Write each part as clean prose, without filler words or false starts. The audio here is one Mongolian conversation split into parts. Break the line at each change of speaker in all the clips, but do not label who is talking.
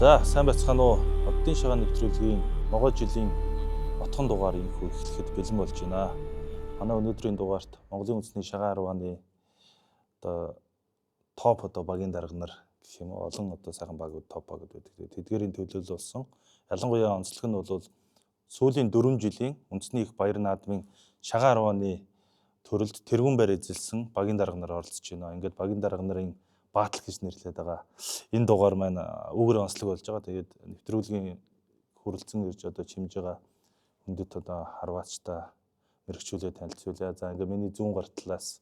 За сайн байцгаана уу? Оддын шагаан нэвтрүүлгийн ногоо жилийн отхон дугаар инхүү эхлэхэд бэлэн болж байна. Манай өнөөдрийн дугаарт Монголын үндэсний шагаан 10 оны топ багийн дарга нар гэх юм уу олон сайхан багууд топ багууд байдаг. Тэдгээрийн төлөөлөл болсон. Ялангуяа онцлог нь бол сүүлийн 4 жилийн үндэсний их баяр наадмын шагаан 10 оны төрөлд тэргүүн байр эзэлсэн багийн дарга нар оролцож байна. Ингээд багийн дарга нарын баатал гэж нэрлэдэг байгаа. Энэ дугаар маань үүгээр онцлог болж байгаа. Тэгээд нэвтрүүлгийн хүрэлцэн ирж чимж байгаа хүндэт харваачтай мэрэгчүүлээ танилцуулъя. За ингээд миний зүүн гар талаас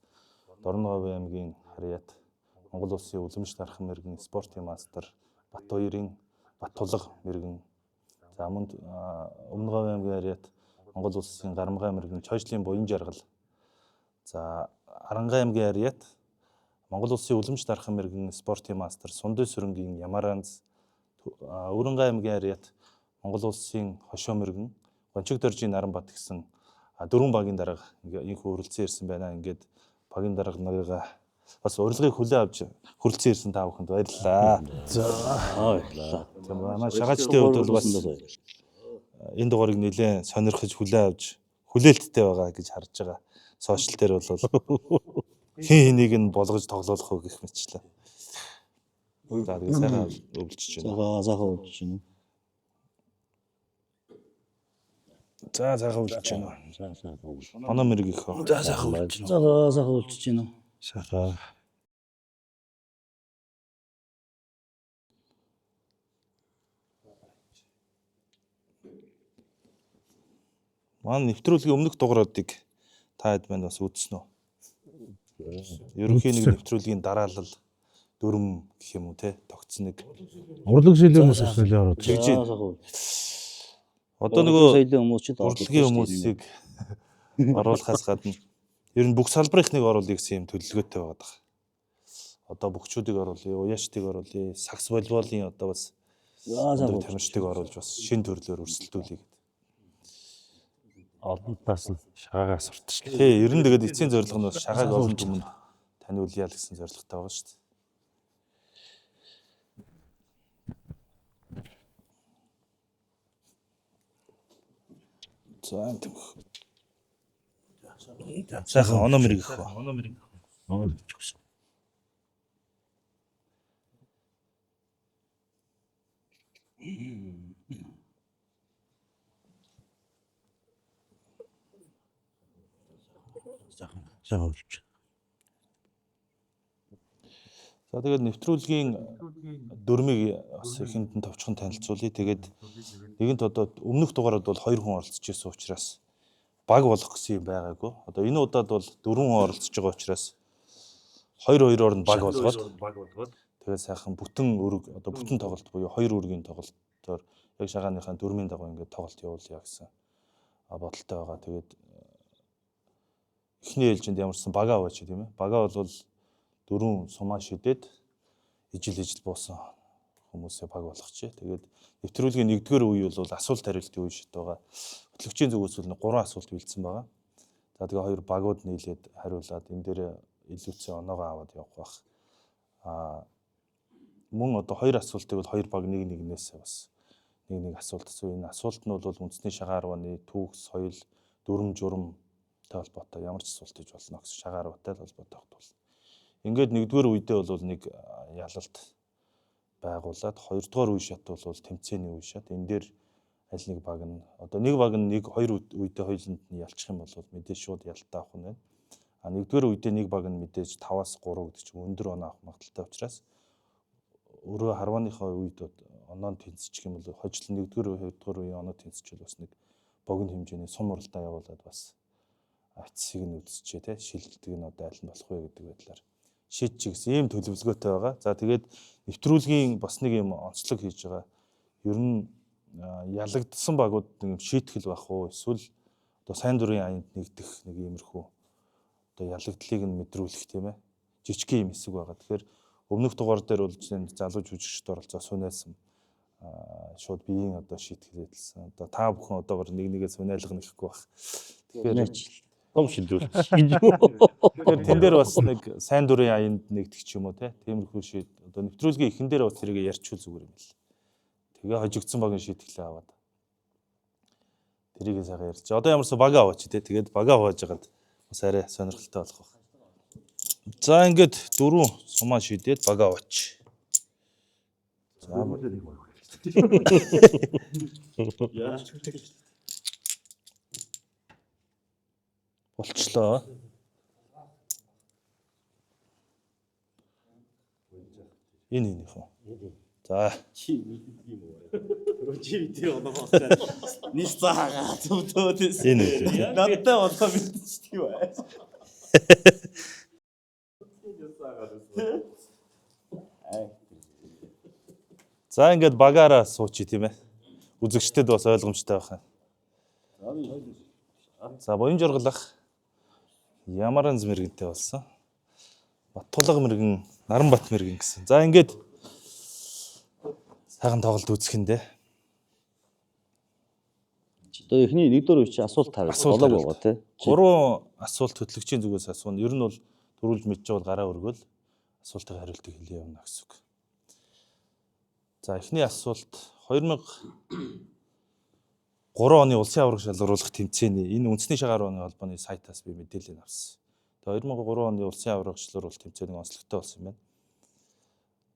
Дорноговь аймгийн Харьяат Монгол Улсын үлэмж дархан мэргэн спортын мастер Баттуярын Баттулга мэргэн. За Өмнө Говь аймгийн Харьяат Монгол Улсын Гарамгай мэргэн Чойжлын буян жаргал. За Арангай аймгийн Харьяат Монгол Улсын үлэмж дархан мэргэн спортын мастер Сундай сүрэнгийн Ямаранз. Өрөнгай аймгийн Харьяат Монгол Улсын хошоо мэргэн Гончиг доржийн Наранбат гэсэн 4 багийн дарга инхүү хүрэлцэн ирсэн байна. Ингээд багийн дарга нарыгаа бас урилгыг хүлээн авч хүрэлцэн ирсэн та бүхэнд баярлалаа.
За баярлалаа.
Манай шагаачдын хувьд бол бас энэ дугаарыг нэлээд сонирхож хүлээн авч хүлээлттэй байгаа гэж харж байгаа. Сошиал дээр бол хин хэнийг нь болгож тоглоулах уу гэх мэтчлээ. За тэгээд сайхан өвлөж байна.
Сайхан өвлөж байна.
За сайхан өвлөж байна.
Сайхан өвлөж.
Манай мэрэг их хөө.
За сайхан өвлөж байна. Сайхан өвлөж байна.
Сайхан. Манай нэвтрүүлгийн өмнөх дугааруудыг та хэд маань бас үзсэн үү? Ерөнхий нэг нэвтрүүлгийн дараалал дүрм гэх юм уу те тогтсон нэг
урлаг шилийн хүмүүс өснөлөө ороод.
Одоо нөгөө
соёлын хүмүүс ч
урлагийн хүмүүсийг оруулахаас гадна ер нь бүх салбарынхныг оруулъя гэсэн юм төлөвлөгөөтэй байгаа. Одоо бөхчүүдийг оруулъя, уяачдыг оруулъя, сакс волейболын бас тамирчдыг оруулж бас шин төрлөөр өрсөлдүүлье гэдэг.
Олон таас нь шагаагаас сурталчлаа.
Тий, ер нь тэгээд эцсийн зорилго нь бас шагааг олон түмэнд таниулъя л гэсэн зорилготой байгаа шүү дээ. За энэ сайхан оноо мэрэг их ба. Оноо мэрэг.
Сайхан өвлөж.
За тэгээд нэвтрүүлгийн дөрмийг бас ихэнд нь товчхон танилцуулъя. Тэгээд нэгэнт одоо өмнөх дугаарууд бол 2 хүн оролцож байсан учраас баг болох гэсэн юм байгаагүй. Одоо энэ удаад бол 4 хүн оролцож байгаа учраас 2-2-оор нь баг болгоод тэгээд сайхан бүтэн өрөг одоо бүтэн тоглолт буюу 2 өргийн тоглолтоор яг шагааныхаа дөрмийн дагуу ингээд тоглолт явуулъя гэсэн бодолтой байгаа. Тэгээд эхний ээлжинд ямарсан бага аваач тийм ээ. Бага бол 4 сумаа шидэд ижил буусан хүмүүсээ баг болгочих. Тэгээд нэвтрүүлгийн 1-р үе бол асуулт хариултын үе шид байгаа. Хөтлөгчийн зүгээс бол 3 асуулт бэлдсэн байгаа. За тэгээ 2 багууд нийлээд хариулаад энэ дээр илүүцэн оноогоо аваад явах байх. Мөн одоо 2 асуултыг бол 2 баг нэгнээсээ бас нэг асуулт асуу. Энэ асуулт нь бол үндэсний шагаан 10 оны түүх, соёл, дүрм, журмтай холбоотой ямар ч асуулт хийж болно гэсэн шагаан 10-тай холбоотой байна. Ингээд 1-р үедээ бол нэг ялалт байгуулад 2-р үе шат бол тэмцээний үе шат. Энэ дээр аль нэг баг нь одоо нэг баг нь 1-2 үедээ хоёуланд нь ялчих юм бол мэдээж шууд ялтаа авах нь байна. 1-р үедээ нэг баг нь мэдээж 5-аас 3 гэдэг чинь өндөр оноо авах магадaltaй учраас өөрөө харвааныхаа үед оноо тэнцчих юм бол хожил 1-р үе 2-р үеийн оноо тэнцчихвэл бас нэг богино хэмжээний сум уралдаа явуулаад бас эцсийг нь үзчихээ те шилдэг нь одоо аль нь болох вэ гэдэг байдлаар шийдчих гэсэн ийм төлөвлөгөөтэй байгаа. За тэгээд нэвтрүүлгийн бас нэг юм онцлог хийж байгаа. Ер нь ялагдсан багууд нэг юм шийтгэл байх уу эсвэл одоо сайн дурын аянд нэгдэх нэг иймэрхүү одоо ялагдлыг нь мэдрүүлэх тийм ээ. Жижигхэн юм хэсэг байгаа. Тэгэхээр өмнөх дугаар дээр бол залуу жүжигчд оролцоо сунайсан шууд биеийн одоо шийтгэл хэлсэн. Одоо та бүхэн одоогор нэгнийгээ сунайлах нэхгүй байх. Тэгэхээр
том шилжүүл.
Тэгэхээр тэн дээр бас нэг сайн дурын аянд нэгдэх ч юм уу тийм иймэрхүү шийд одоо нэвтрүүлгийн эхэн дээр бас тэрийг ярьчихвал зүгээр юм л. Тэгээ хожигдсон багийн шийтгэлээ аваад. Тэрийг сайхан ярьж. Одоо ямарсаа бага аваач тий. Тэгээд бага авааж хагаад бас арай сонирхолтой болох байх. За ингээд 4 сумаа шийдээд бага аваач. За болчлоо. Энэ хөө. За
Чи мэддэг юм уу? Чи тэр оногоосаа нийс цаагаа зүвдөөс.
энэ үү.
Надтай болоо мэдчихдэг юм аа.
За ингээд багаараа суучи тийм ээ. Үзэгчдэд бас ойлгомжтой байх. За буян жургалах ямар анз мэрэгэнтэй болсон. Баттулга мэрэгэн, Наранбат мэрэгэн гэсэн. За ингээд сайхан тоглолт үзэхэндээ.
Одоо эхний нэгдүгээр үе чи асуулт тавих болоогүй байгаа тий.
3 асуулт хөтлөгчийн зүгээс асууна. Ер нь бол төрүүлж мэдж байгаа гараа өргөөл асуултын хариултыг хэлээ явна гэсэн үг. За эхний асуулт 2003 оны улсын аварга шалгаруулах тэмцээний энэ үндэсний шагаар оны холбооны сайтаас би мэдээлэл авсан. Тэгээ 2003 оны улсын аварга шалгаруулах тэмцээний онцлогтой болсон юм байна.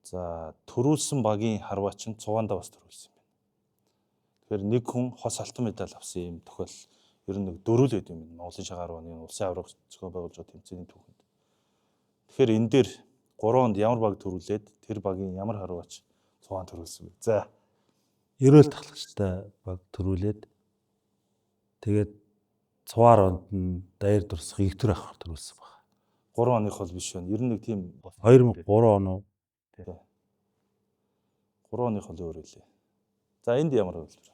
За төрүүлсэн багийн харваач нь цугаандаа бас төрүүлсэн юм байна. Тэгэхээр нэг хүн хос алтан медаль авсан юм тохиол ер нь нэг дөрүүлээд юм байна. Монголын шагаар оны улсын аварга зохион байгуулж байгаа тэмцээний түүхэнд. Тэгэхээр энэ дээр 3 онд ямар баг төрүүлээд тэр багийн ямар харваач цугаан төрүүлсэн бэ? За
Ерөөл тахлагчтай баг төрүүлээд тэгээд цуваар онд нь даяар дурсах игтэр авах төрүүлсэн баг.
3 оных бол биш байна. Ер нь нэг тийм
2003 он уу?
3 оных бол өөр үлээ. За энд ямар хувилбар?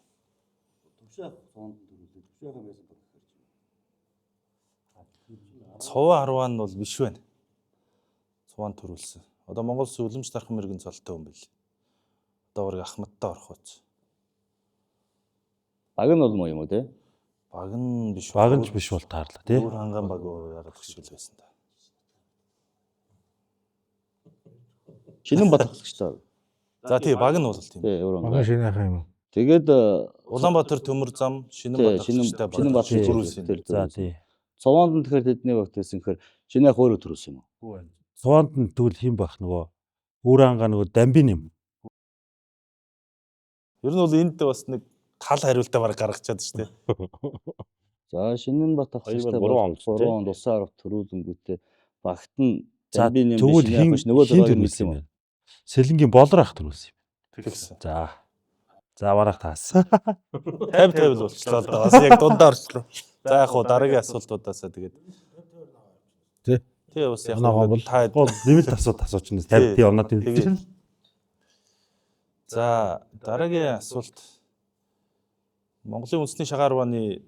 Төвшөөх цоонд төрүүлээ. Төвшөөх юм байсан баг гэхээр.
Цуваа харваа нь бол биш байна. Цуваан төрүүлсэн. Одоо Монгол сүлэмж дархан мэрэгэн цолтой хүн бэл. Одоо ураг Ахмадтай орох үз.
Баг нь бол юм уу тий?
Баг нь биш.
Баг нь биш бол таарлаа тий.
Өөр ханган баг яагаад гişвэл байсан та.
Шинэн батлагчтай.
За тий баг нь бол тийм.
Тий өөр
Багын шинийхээ юм.
Тэгээд
Улаанбаатар төмөр зам шинэн батлагчтай баг.
шинэн батлагч
төрүүлсэн.
За тий.
цовоонд нь тэгэхээр тэдний багт байсан гэхээр шинээх өөрөө төрүүлсэн юм уу?
Цуванд нь тэгвэл хим байх нөгөө өөранга нөгөө дамбин юм.
Ер нь бол энд бас нэг тал хариултаа баг гаргачаад шүү дээ.
За шинэн батлагчтай
2003 онд,
3 онд улсын аварга төрүүлэнгүүтээ багт нь
За
дамбин юм
тэгвэл
шинээх биш нөгөө
хин
зэрэг
төрүүлсэн
юм
юм. Сэлэнгийн болор ах төрүүлсэн юм.
Тэгсэн.
За. За манайх таасан.
50 л болчлоо л да. Бас яг дундаа орчлоо. За яг хуу дараагийн асуултуудаасаа тэгээд.
Тий.
Тэгээ бас яг
Оногоо бол
та
нэмэлт асуулт нь 50 тий оноод
тэгээд.
тийм.
За дараагийн асуулт. Монголын үндэсний шагаар хааны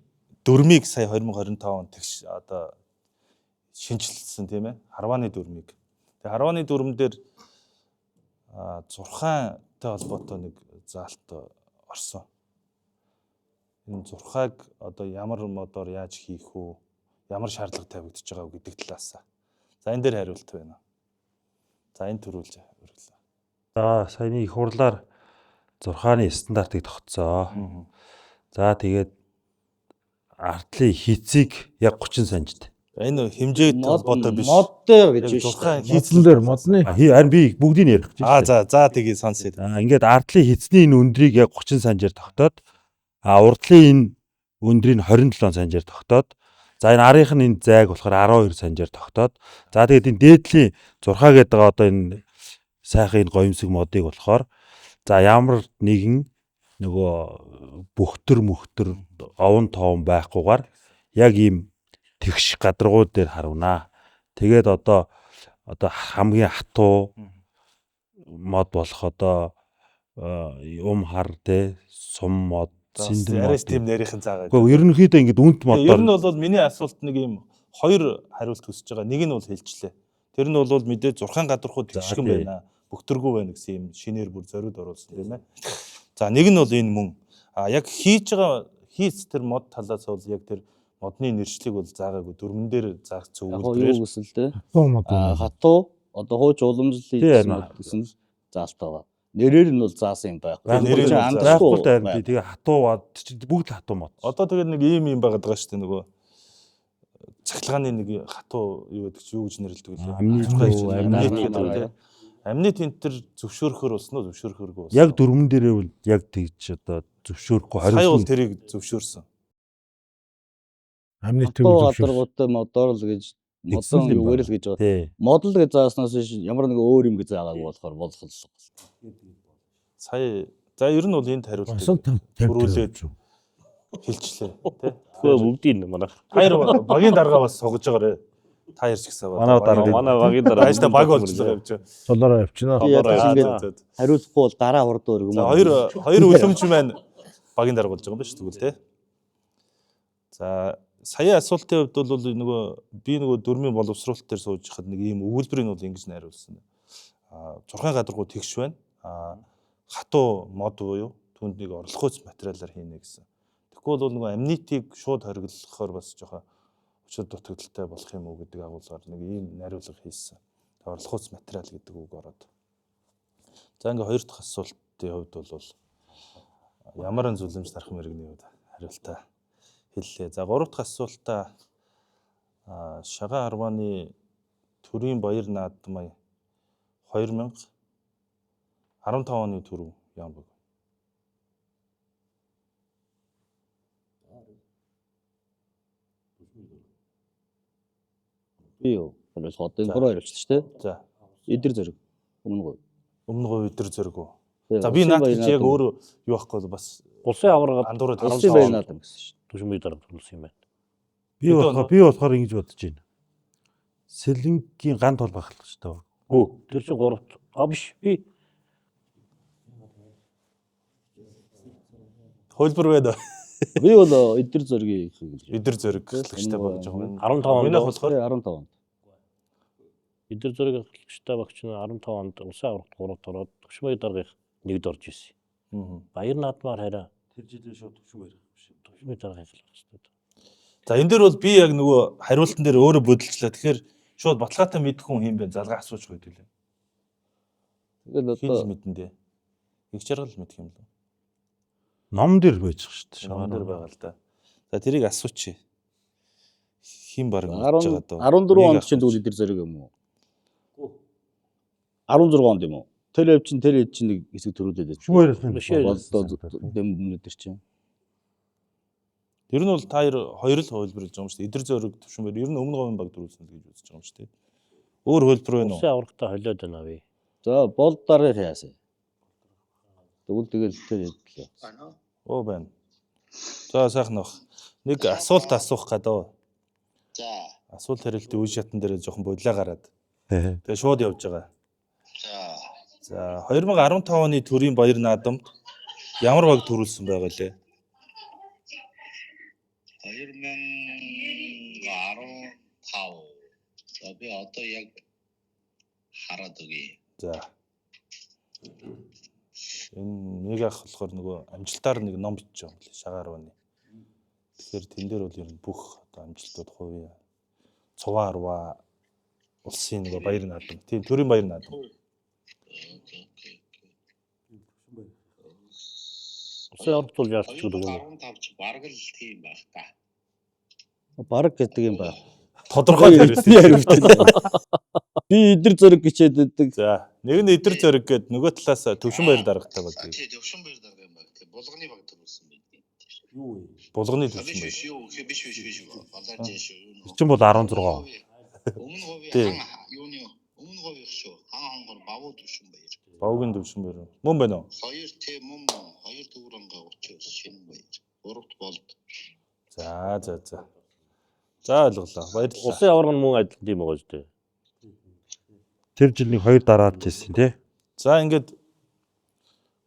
дүрмийг сая 2025 онд тэгш одоо шинжилсэн тийм ээ. Харвааны дүрмийг. Тэгээ харвааны дүрм дээр зурхаантай холбоотой нэг заалт орсон. Энэ зурхааг одоо ямар модоор яаж хийх үү? Ямар шаардлага тавигдаж байгаа вэ гэдэг талаас. За энэ дээр хариулт байна. За энэ төрүүлж өргөлөө.
За саяны их хурлаар зурхааны стандартыг тогтцоо. За тэгээд артлын хийцийг яг 30 санжид.
Энэ хэмжээтэй холбоотой биш.
Мод дээр гэж байна.
Зурхаан
Хийцэн дээр модны харин би бүгдийг ярих гэж байна.
за тгий сонсъё.
Ингээд артлын хийцний энэ өндрийг яг 30 санжаар тогтоод урдлын энэ өндрийг 27 санжаар тогтоод за энэ арынх нь энэ зайг болохоор 12 санжаар тогтоод за тэгээд энэ дээдлийн 6 гэдэг байгаа одоо энэ сайхан энэ гоёмсог модыг болохоор за ямар нэгэн нөгөө бүхтэр мөхтөр овон тоон байхгүйгээр яг ийм тэгш гадаргууд дээр харвнаа. Тэгээд одоо хамгийн хатуу мод болох одоо хар те сум мод синдэн мод.
Арайс тийм нарийнхан заагаад.
Гэхдээ ерөнхийдөө ингээд үнэт
Ер нь
модоор
бол миний асуулт нэг юм хоёр хариулт хүсэж байгаа. Нэг нь бол хэлжлээ. Тэр нь бол мэдээ зурхаан гадархуу тэгшгэн байна. Бүгтэргүй байна гэсэн юм шинээр бүр зориуд оруулсан тийм ээ. За нэг нь бол энэ мөн. Яг хийж байгаа хийц тэр мод талаас бол яг тэр модны нэршлиг бол заагаагүй дүрмэн дээр заагц
Яг
өгүүлбэрээр.
юу гэсэн л дээ.
мод.
Хатуу одоо хууч уламжлалын гэсэн заалт байгаа. Нэрээр нь бол заасан юм байхгүй.
нэрээр нь заасан.
байхгүй таарна тий. Тэгээ хатуу бүгд л хатуу мод.
Одоо тэгээд нэг ийм байгаад байгаа шүү дээ нөгөө цахилгааны нэг хатуу юу гэдэг чи юу гэж нэрлэдэг вэ? Амнит энтер зөвшөөрөхөр болсон уу зөвшөөрөхөргүй болсон.
Яг дөрмөн дээрээ бол яг тэгж одоо зөвшөөрөхгүй
Сая бол
20
тэрийг зөвшөөрсөн.
Амнитиг
Адаргуутай модоор л гэж модон юугаар л гэж байна.
тий.
Модл гэж зааснаас ямар нэг өөр юм гэж заагаагүй болохоор болохлоо.
Сая за ер нь бол энд хариулт
төрүүлээд
хэлчлээ тий.
Хөө бүгдийн манай.
Хоёр багийн дарга бас согж байгаарэ. Та ярьж гисаа ба.
Манай багийн дараа.
Ааштай баг болчихлоо явж.
солоороо явчихна.
Ингээд хариулахгүй бол дараа хурдан өргөмөө.
За хоёр үлэмж маань багийн дарга болж байгаа юм байна шүү тэгвэл тий. За сая асуултын хувьд бол нөгөө би нөгөө дөрмийн боловсруулалт дээр сууж хахад нэг ийм өгүүлбэрийг бол ингэж найруулсан. 6 гадаргуу тэгш байна. Хатуу мод буюу түнд нэг орлогоц материалаар хийнэ гэсэн. Тэгвэл бол нөгөө амнитийг шууд хориглохоор бас жоохон учир дутагдaltaй болох юм уу гэдэг агуулгаар нэг ийм найруулга хийсэн. Орлогоц материал гэдэг үг ороод. За ингээ хоёр дахь асуултын хувьд бол ямар н зүлэмж дарах мэрэгний хувьд хариултаа хэллээ. За гурав дахь асуултаа Шагаа Арваны төрийн баяр наадмын 2015 оны төрөв ямар бэ?
Би юу? Тэрс хотын гурав ярьж шүү дээ.
За
Эдэр зэрэг өмнө
өмнө өдөр зэрэг үү?
гоо.
За би наад чи яг өөрөө юу ахгүй бас
Улсын аварга
андуураад
Улсын баяр наадам гэсэн шүү.
түшмээ дараа төлсөн юм байна.
Би болохоор ингэж бодож байна. Сэлэнгийн ган тол баглах шүү дээ.
Хөө тэр чинь 3 биш би
хөлбөр байдаг.
Би бол эдэр зэргийн их гэж.
Эдэр зэрэг гэхлэгчтэй болж байгаа юм.
15 онд
Минийх болохоор
15 онд.
эдгээр зэрэг ахлагчтай багч нь 15 онд улсын аврагт 3-т ороод түшмээ даргаих 1-д орж ирсэн. Баяр наадмаар хараа
Тэр жилийн шууд төвшин барих биш.
түшмээ даргаих хэрэгтэй.
За энэ дээр бол би яг нөгөө хариултан дээр өөрөө бодолчлаа. Тэгэхээр шууд баталгаатай мэдэх хүн хэм бэ? Залгаа асууж гоё дээ.
Тэгэл
Хин л
одоо
мэдэн дээ. Их жаргал мэдэх юм л.
Ном дээр байж шүү дээ.
Шагаан дээр байгаа л да. За тэрийг асуучих. Хин баг
14 онд чинь тэгвэл эдэр зэрэг юм уу? 16 онд юм уу? Тэр хэв чинь тэр хэд чинь нэг хэсэг төрүүлээд байсан.
Шүүмээр хэлсэн.
Болдоо дэм өнөдөр чинь.
Тэр нь бол та хоёр л хөлбөрлөж байгаа юм шүү дээ. Эдэр зөрөг төвшмөр ер нь өмнө говийн баг дөрүүлсэн л гэж үзэж байгаа юм шүү дээ. Өөр хөлбөр байна уу?
Улсын аврагтаа холиод байна би.
За болдоор яасан. Тэгвэл тэгэл тэр хэдлээ.
Оо байна. За сайхан баг. Нэг асуулт асуух гэдэг.
За.
Асуулт хариултын үе шатан дээр жоохон бодлоо гараад.
Ээ.
Тэгээ шууд явж байгаа.
За.
За 2015 оны төрийн баяр наадамд ямар баг төрүүлсэн байгаа лээ?
2015. За би одоо яг хараад өгье.
За. Энэ нэг ах болохоор нөгөө амжилтаар нэг ном бичиж байгаа юм лээ. Шагаар баны. Тэгэхээр тэн дээр бол ер нь бүх одоо амжилтууд хувийн цуваа арва улсын нөгөө баяр наадам. Тийм төрийн баяр наадам.
Окей.
Улсын аврагт бол яарч гэдэг юм.
2015 ч бараг л тийм байх та.
Бараг гэдэг юм байна.
Тодорхой хариулт.
Би эдэр зөрөг гिचээд өгдөг.
За, нэг нь эдэр зөрөг гээд нөгөө талаас төвшин баяр даргатай баг.
Тий, төвшин баяр дарга юм байна. Тий, булганы баг төрүүлсэн байдаг.
Юу вэ? Булганы
Биш
төвшин баяр.
биш юу, биш. Баларж шүү.
Чин бол 16.
Өмнө
Тий.
говийн юуны өмнө говийн шүү. Хаан хонгор бавуу төвшин баяр.
Бавгийн төвшин баяр. Мөн байна уу?
2 тийм мөн 2 төгрөнгө 30 шинэ баяр. 3-т болд.
За. За ойлголоо. Баярлалаа.
Улсын аварга нь мөн адил тийм байгаа шүү дээ.
Тэр жил нэг 2 дараад жисэн тий.
За ингээд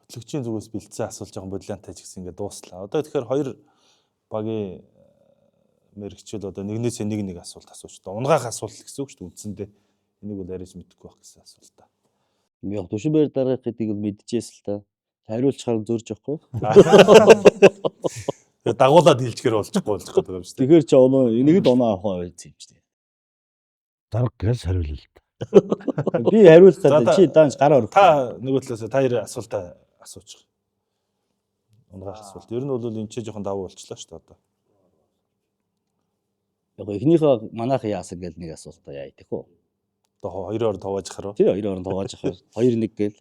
хөтлөгчийн зүгээс бэлдсэн асуулт жоохон бодлоонтай ч гэсэн ингээд дууслаа. Одоо тэгэхээр хоёр багийн мэрэгчүүд одоо нэгнээс нэг асуулт асууч та. Унгаах асуулт гэсэн үг шүү дээ үндсэндээ. Энийг бол арайч мэдэхгүй байх гэсэн асуулт та.
Яг төвшин баяр даргаах гэдгийг бол мэдчихээс л та. Хариулж харан зөрж явахгүй.
Тэгээ дагуулад хэлчихээр болчихгүй болж байгаа юм шүү дээ.
Тэгэхээр чи оноо энийг л оноо авах байц юм чи.
Дарга гэж хариулъя л та.
Би хариулцаад
За,
чи даанч гараа өрөх.
Та нөгөө талаас та хоёр асуултаа асуучих. Унгаах асуулт. Ер нь бол энэ ч жоохон давуу болчлаа шүү дээ одоо.
Яг эхнийхээ манайхан яасан гэл нэг асуултаа яа идэх үү.
Одоо 2-оор товоож харав.
Тэр хоёр орон тоогоож авах. 2-1 гээл.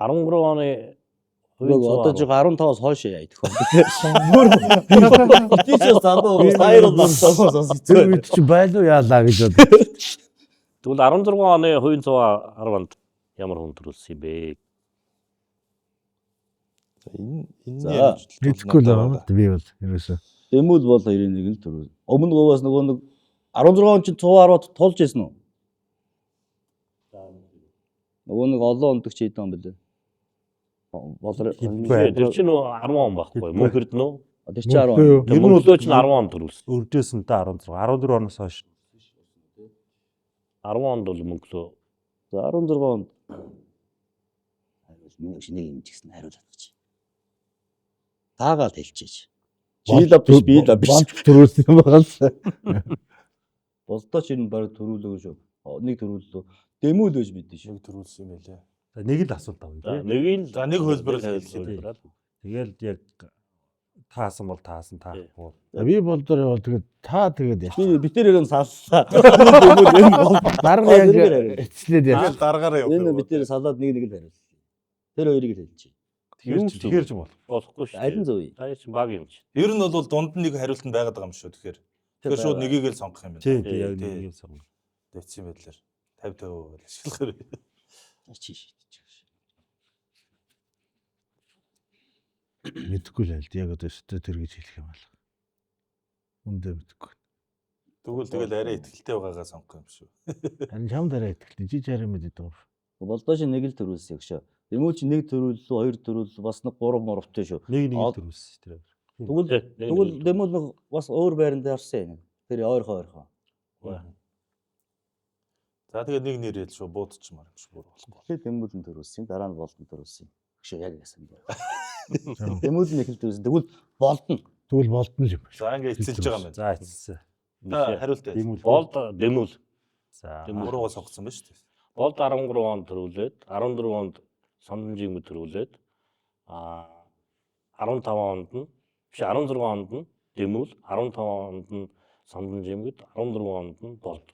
13 оны
Одоо жоо 15-аас хойш яа идэх үү. Тийч залуу саяр болсон
Тэр үед чи байлуу яалаа гэж бод.
тэгвэл 16 оны хувийн 110 онд ямар хүн төрүүлсэн юм бэ?
Энэ
Мэдхгүй л байгаа би бол ерөөсөө.
Дэмүүл бол 2-1 л төрөл. Өмнө говоос нөгөө нэг 16 он чинь 110-аад тулж ирсэн үү? Нөгөө нэг олон ондог чи хэдэн он бэлээ? Болор
Тэр чинь 10 он байхгүй мөн хэрд нөө?
тэр чи 10 он.
Тэр мөнгөлөө чинь 10 он төрүүлсэн.
Өрдөөсөн та 16 14 оноос хойш
10 онд бол мөнгөлөө.
За 16 онд хариул нэг юм ч гэсэн хариулах гэж. Таагаал хэлчихэж. Жийл биш би л биш.
Төрүүлсэн юм байгаа л.
Болдоо ч юм баг төрүүлээг шүү. Нэг төрүүллөө. Дэмүүл байж мэдэн шүү.
нэг төрүүлсэн юм байлээ.
За нэг л асуулт авъя тий.
Нэгийг
За нэг хөлбөр
хэлбэрэл.
Тэгэл яг таасан бол таасан таахгүй.
Би болдоор явал тэгээд та тэгээд яах.
Би битэрээр нь саллаа. Дэмүүл энэ бол
Дарга яг эцлээд яах.
дараагаараа явах.
энэ битээр салаад нэг л хариулсан. Тэр хоёрыг л хэлчихье.
Тэгэхээр ч юм бол.
Болохгүй шүү.
Алин зөв.
Та чинь баг юм чи.
Ер нь бол дунд нь нэг хариулт нь байгаад байгаа юм шүү тэгэхээр. Тэгэхээр шууд нэгийг л сонгох юм байна.
Тийм яг нэг юм сон.
Дэвцсэн байдлаар 50-50 ашиглахаар.
Чи шийдчих.
Мэдхгүй л аль яг одоо өстө тэр гэж хэлэх юм бол. Үндэ мэдхгүй.
Тэгэл арай ихтэлтэй байгаагаа сонгох юм шүү.
Харин чам дараа итгэл жиж хараа мэдээд байгаа.
Болдоо чи нэг л төрүүлсэн гэж шүү. Дэмүүл чи нэг төрүүллөө, хоёр төрүүллөө, бас нэг 3 моровтой шүү.
Нэг төрүүлсэн тэр.
Тэгвэл дэмүүл нэг бас өөр байранд харсан юм. Тэр ойрхоо.
За тэгээд нэг нэрэл шүү буудчихмаар юм шүү болохгүй.
Тэгэхээр дэмүүл нь төрүүлсэн, дараа нь болдон төрүүлсэн. Гэж яг яасан бэ. Дэмүүл нь их л төрүүлсэн. Тэгвэл болдон.
Тэгвэл болдно л юм.
За ингээ эцэлж байгаа юм байна.
За эцсэн.
Та хариултаа.
Болд дэмүүл.
За
Мөрөөгөө сонгосон байна шүү дээ.
Болд 13 онд төрүүлээд 14 онд Сондонжиг төрүүлээд 15 онд нь биш 16 онд нь дэмүүл 15 онд нь Сондонжигд 14 онд нь болд.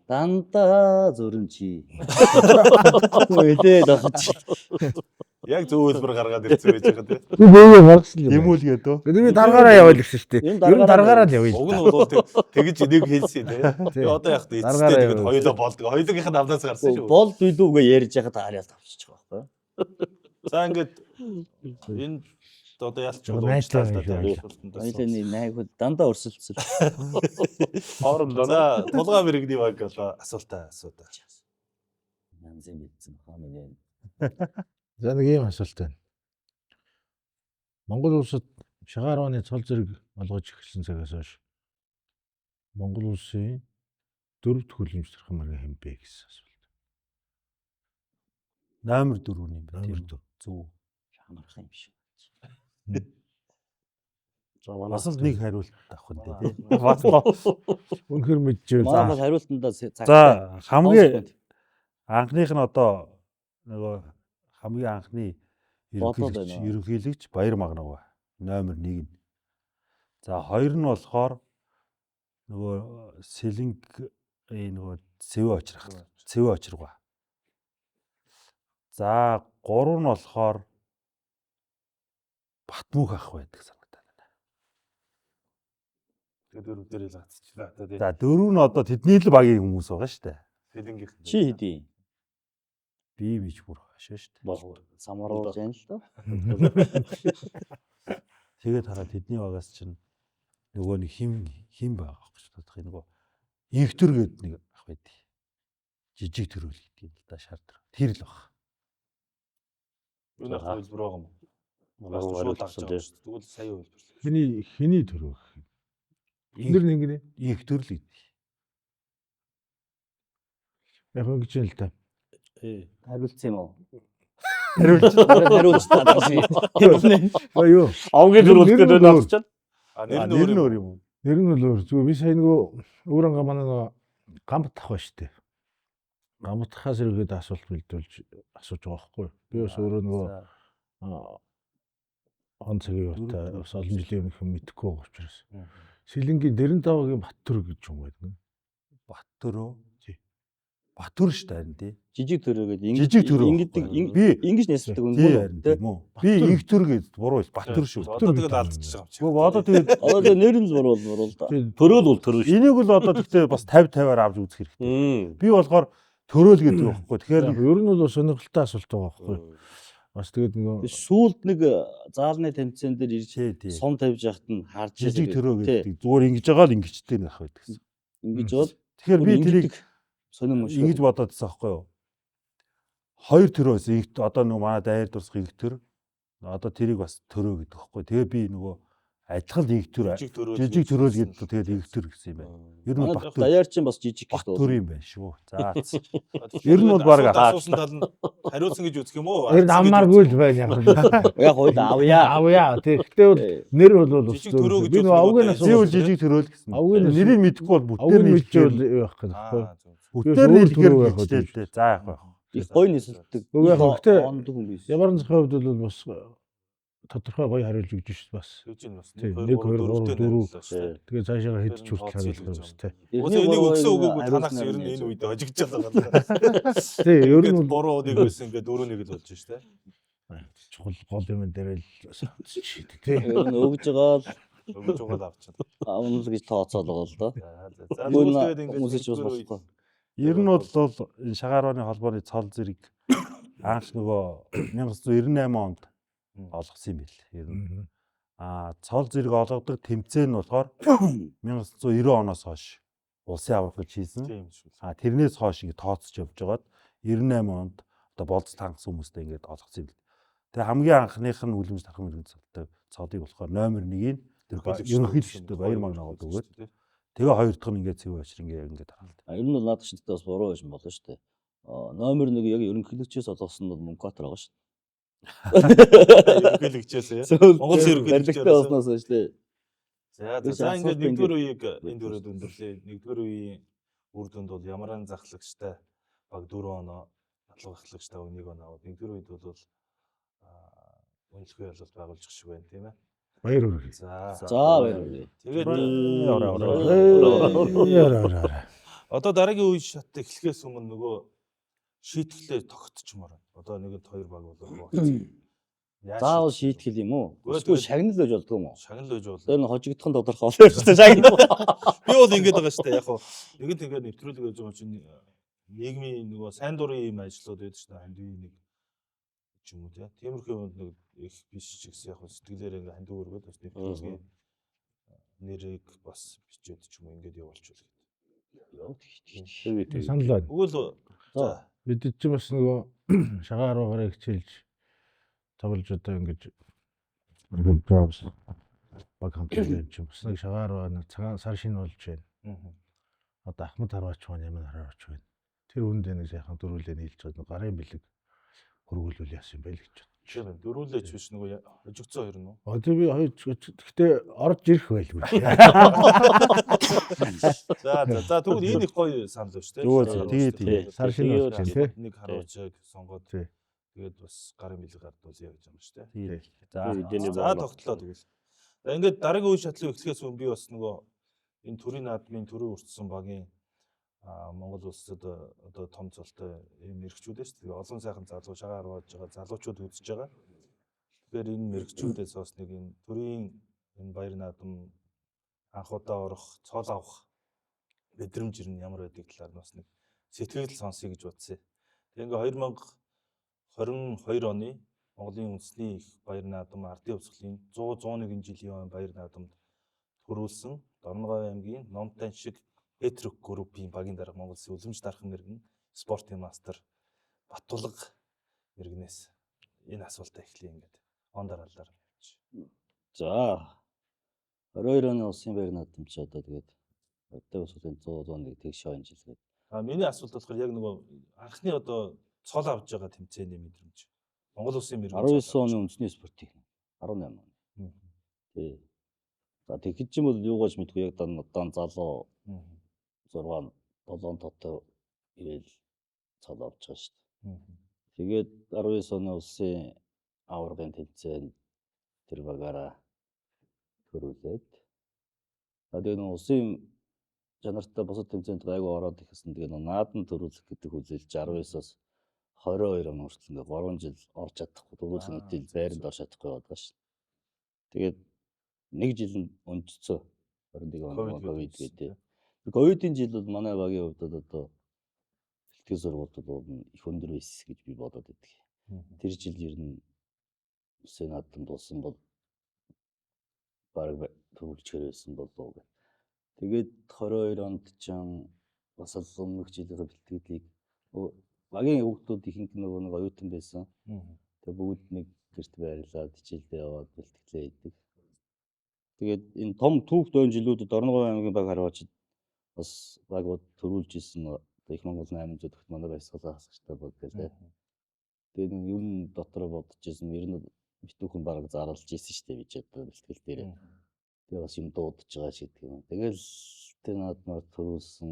Дандаа зөрөн чи. Үедээ дагч.
Яг зөв хөлбөр гаргаад ирсэн байж байгаа тийм.
Би бөөе маргасан юм.
дэмүүлгээд өө.
Би даргаараа явал гэсэн шүү дээ. Ер нь даргаараа л явъя.
Уг нь бол тэгэж нэг хэлсэн тийм. Би одоо яг эцтэй тэгээд хоёулаа болдог. Хоёулынх нь авнаас гарсан шүү.
Болд бидүүгээ ярьж байхад хариалт авчиж байгаа байхгүй.
За ингээд энэ одоо ялч
Хоёлын найг хөл дандаа өрсөлдсөн.
Хоорондоо
За тулгаа мэрэгний баг асуултаа асуудаа.
Янзын мэдсэн хамын.
За нэг юм асуулт байна. Монгол улсад шагаар оны цол зэрэг олгож эхэлсэн цагаас хойш Монгол улсын дөрөвд хөлөмжлөх хамаарга хэм бэ гэсэн асуулт.
номер 4 юм байна.
Номер
Тийм зөв.
Хамаарах юм шиг.
за манай
Бас л нэг хариулт авах нь тий. Бас л
Үнэхэр мэдчихвэл
Манай бол хариултандаа
за хамгийн анхных нь одоо нөгөө хамгийн анхны ерөнхийлөгч Баяр Магнав номер 1 нь. За 2 нь болохоор нөгөө Сэлэнг нөгөө цэвэ очрог. За 3 нь болохоор Батмүх ах байдаг санагдаад байна.
Тэгээд дөрөвдөр л гацчихлаа.
За 4 нь одоо тэдний л багийн хүмүүс байгаа шүү дээ.
Сэлэнгийнх.
Чи хэдий?
Би бич бүр хашаа шүү дээ.
болд.
Самаруулж яана л доо.
Тэгээд хараад тэдний багаас чинь нөгөө нэг хим байгаа гэж бодох юм нөгөө инхтөр гээд нэг ах байдаг. Жижиг төрөл гэдэг юм л да шаардлага. Тэр л баг.
Өнөөх хөлбөр байгаа юм.
Манай
Шууд авч
хариулсан
байгаа
тийм.
шүү. Тэгвэл сая хөлбөр.
хэний төрөө. Эндэр нэг нэ.
Инхтөр л гэдэг.
Яг ингэж л та.
Хариулсан юм уу?
Хариулж
Хариулсан.
Юу?
Авгийн төрүүлэх гэдэг нь авчаад.
А
нэр нь өөр юм уу?
Нэр нь л өөр. Зүгээр би сая нөгөө өөрөнгө манай нөгөө гамбат ах ба штэ. Гамбатхаас эргээд асуулт бэлдүүлж асууж байгаа байхгүй юу? Би бас өөрөө нөгөө он цагийн юутай бас олон жилийн өмнөх юм мэдэхгүй байгаа учраас. Сэлэнгийн 95-гийн Баттөр гэж юм байдаг.
Баттөрөө. Баттөр шүү дээ харин тий.
Жижиг төрөөгээд
Жижиг төрөө.
ингэж нэсэлдэг
Тий
өнгө
харин тийм үү. Би инх төр гэж буруу биш Баттөр шүү.
Одоо тэгээд алдчихж байгаа юм чи.
Гэхдээ одоо тэгээд
одоо тэгээ нэрнс буруу л да.
Төрөөл бол төрөө шүү.
энийг бол одоо тэгтээ бас 50-50-аар авч үзэх хэрэгтэй. Би болохоор төрөөл гэдэг байхгүй. Тэгэхээр
Ер нь бол сонирхолтой асуулт байгаа байхгүй юу? Бас тэгээд нөгөө
Сүүлд нэг заалны тэмцээн дээр ирж
тий.
сон тавьж яхад нь харж
Жижиг төрөө гэдэг зүгээр ингэж байгаа л ингэжтэй нэх байдаг гэсэн.
ингэж бол
Тэгэхээр би тэрийг
сонирм шүү.
ингэж бодоод байсан байхгүй юу? Хоёр төрөөс инх одоо нөгөө манай дайр дурсах инх төр одоо тэрийг бас төрөө гэдэг байхгүй. Тэгээ би нөгөө адилхан инх төр жижиг төрөөл гэдэг тэгээд инх төр гэсэн юм байна. Ер нь
Манай даяар чинь бас жижиг
бат
гэж
төр юм байна шүү. За.
Ер
нь бол бараг
асуусан тал нь хариуцсан гэж үзэх юм уу?
ер нь аммааргүй л байна яг.
яг хойд авъя.
Авъя. Тэгтээ бол нэр бол
Жижиг төрөө гэж
би нөгөө авгынаас
Зэвэл жижиг төрөөл гэсэн.
Авгын
Нэрийг мэдэхгүй бол бүтээр
авгын
нийлжээл.
мэдчихвэл байх гэхгүй.
Бүтээр нийлэхээр хэлжтэй л дээ. За яг байх.
Их гоё нэсэлдэг.
Уг яг гэхдээ
ондох хүн биш.
Ямар нэг хувьд бол бас тодорхой гоё хариулж өгч шүү бас.
Нэг
1 2 3
4
Тэгээ цаашаа хэд ч хүртэл хариулах юм тий.
Өөсөө энийг өгсөн үггүй танаас ер нь энэ үед хожигдж байгаа юм.
Тий, ер нь бол
буруу нэг байсан ингээд 4-1 л болж шүү дээ.
чухал гол юм дээр л шийд тий.
Өгж байгаа л
Өгж байгаа л авчихсан.
авнал гэж тооцоол байгаа л да.
За тэгээд
Хүмүүс ч бас болохгүй.
Ер нь бол энэ шагаарын холбооны цол зэрэг анх нөгөө 1998 онд олгосон юм бэл. Ер нь цол зэрэг олгодог тэмцээн нь болохоор 1990 оноос хойш улсын аврах гэж хийсэн.
тийм шүү.
Тэрнээс хойш ингэ тооцож явж байгаад 98 онд одоо болц тангсан хүмүүстэй ингэ олгосон юм бэл. Тэгээ хамгийн анхных нь үлэмж тархан мэрэгэн цолтой цолыг болохоор номер 1-ийг тэр ерөнхийдөө баяр маань аваад өгөөд тэгээ хоёр дахь нь ингээд цэв очир ингээд хараад.
Ер нь бол наад чинь бас буруу байж болно шүү дээ. Номер 1 яг ерөнхийлөгчөөс олгосон нь Монкатер байгаа шүү дээ.
Ерөнхийлөгчөөс
Монгол
ерөнхийлөгчөөс
олсноос шүү дээ.
За ингээд нэгдүгээр үеийг энэ дөрөд өндөрлөө. Нэгдүгээр үеийн үр дүнд бол ямаран захлагчтай баг 4 оноо хатлахлагчтай үнийг оноо. Нэгдүгээр үед бол үнэлгээ бол байгуулж шиг байна тийм ээ.
Баяр хүргэе.
За баяр.
Тэгээд
Яараа.
одоо дараагийн үе шат эхлэхээс өмнө нөгөө шийтгэлээ тогтчихмоор байна. Одоо нэг хоёр баг болов.
Заавал шийтгэл юм уу? Эсвэл шагнал байж болдгоо юм уу?
Шагнал байж бол.
Тэр нь хожигдох нь тодорхой байна шүү дээ. Шагнал.
Би бол ингэж байгаа шүү дээ. Яг хоо нэгэн тэгээд нэвтрүүлэг хийж байгаа чинь нийгмийн нөгөө сайн дурын юм ажлууд байдаг шүү дээ. Хандивын нэг ч юм уу тийм. Тиймэрхүү юмд нэг их биш ч гэсэн яг сэтгэлээр ингээ хандив өргөд бас нэвтрүүлгийн нэрийг бас бичээд ч юм уу ингэж явуулчихвал.
Санал байна.
Өгөөл
Бид чинь бас нөгөө шагаар руугаараа хичээлж тоглож одоо ингэж jobs баг хамтран чинь бас нэг шагаар руу нэг цагаан сар шинэ болж байна. Одоо Ахмад Харваач маань ямар Харваач байна. Тэр үндэ нэг сайхан дөрвөлээ нийлж байгаа гарын бэлэг хөргүүлүүл яасан байл гэж
байна. Дөрүүлээч биш нөгөө хожигдсон хоёр нь уу?
Одоо би хоёр гэхдээ орж ирэх байлгүй.
За тэгвэл энэ их гоё санал байна шүү дээ.
Тэгээ
Сар шинэ болж байна тий.
Нэг Харваачийг сонгоод тэгээд бас гарын бэлэг гардуулъя гэж байгаа шүү дээ. За тогтлоо тэгвэл. За ингээд дараагийн үе шатлын эхлэхээс өмнө би бас нөгөө энэ төрийн наадмын төрийн өртсөн багийн Монгол улсад одоо том цолтой юм мэрэгчүүд шүү дээ. Олон сайхан залуу шагаар аваад байгаа залуучууд үзэж байгаа. Тэгэхээр энэ мэрэгчүүдээс бас нэг энэ төрийн энэ баяр наадам анх удаа орох, цол авах мэдрэмж ирнэ ямар байдаг талаар бас нэг сэтгэл сонсъё гэж бодсон. Тэгээ ингээ 2022 оны Монголын үндэсний их баяр наадам ардын хувьсгалын 100-101 жилийн баяр наадамд төрүүлсэн Дорногов аймгийн Номтан шиг Петрик группийн багийн дарга Монгол Улсын үлэмж дархан мэрэгэн спортын мастер Баттулга мэрэгнээс энэ асуултаа эхлэе ингээд он дараалалаар.
За 22 оны улсын баяр наадам чи одоо тэгээд ардын хувьсгалын 100-101 тэгш хойно жилгээд.
Миний асуулт болохоор яг нөгөө анхны одоо цол авж байгаа тэмцээний мэдрэмж. Монгол Улсын мэрэгэн
19 оны үндэсний спортын 18 он. Тий. За тэгэхэд ч юм бол юу гэж мэдгүй яг дан залуу 6 7 дотор ивэл цол авч байгаа шүү дээ. Тэгээд 19 оны улсын аваргын тэмцээнд тэр багаараа төрүүлээд тэгээд улсын чанартай бусад тэмцээнд гайгүй ороод ихэсэн тэгээд наадам төрүүлэх гэдэг хүлээлж 19-оос 22 он хүртэл ингээ 3 жил орж чадахгүй төрүүлэх нийтэл байранд орж чадахгүй байгаа шүү. Тэгээд нэг жил нь өнццөө 21 он ковид гэдэг. Ковидын жил бол манай багийн хувьд одоо бэлтгэл сургуулиуд их өндөр байсан гэж би бодоод байдаг. Тэр жил ер нь улсын наадам дуусан бол бараг төрүүлж хэрэгсэн болов гэх. Тэгээд 22 онд ч бас л өмнөх жилийн бэлтгэлийг багийн хүүхдүүд ихэнх нэг оюутан байсан. Тэгээд бүгд нэг гэрт байрлаад хичээлдээ яваад бэлтгэлээ хийдэг. Тэгээд энэ том түүх дөөн жилүүдэд Орногов аймгийн баг харваач бас багууд төрүүлж исэн их Монгол 800 дэх манай баясгалаа хасагчтай баг гэдэг. Тэгээд ер нь дотор бодож исэн ер нь битүүхэн баг зарлж исэн шүү дээ би ч одоо бэлтгэл дээр. Тэгээд бас юм дуудаж байгаа ч гэдэг юм. Тэгэл тэр наадмаар төрүүлсэн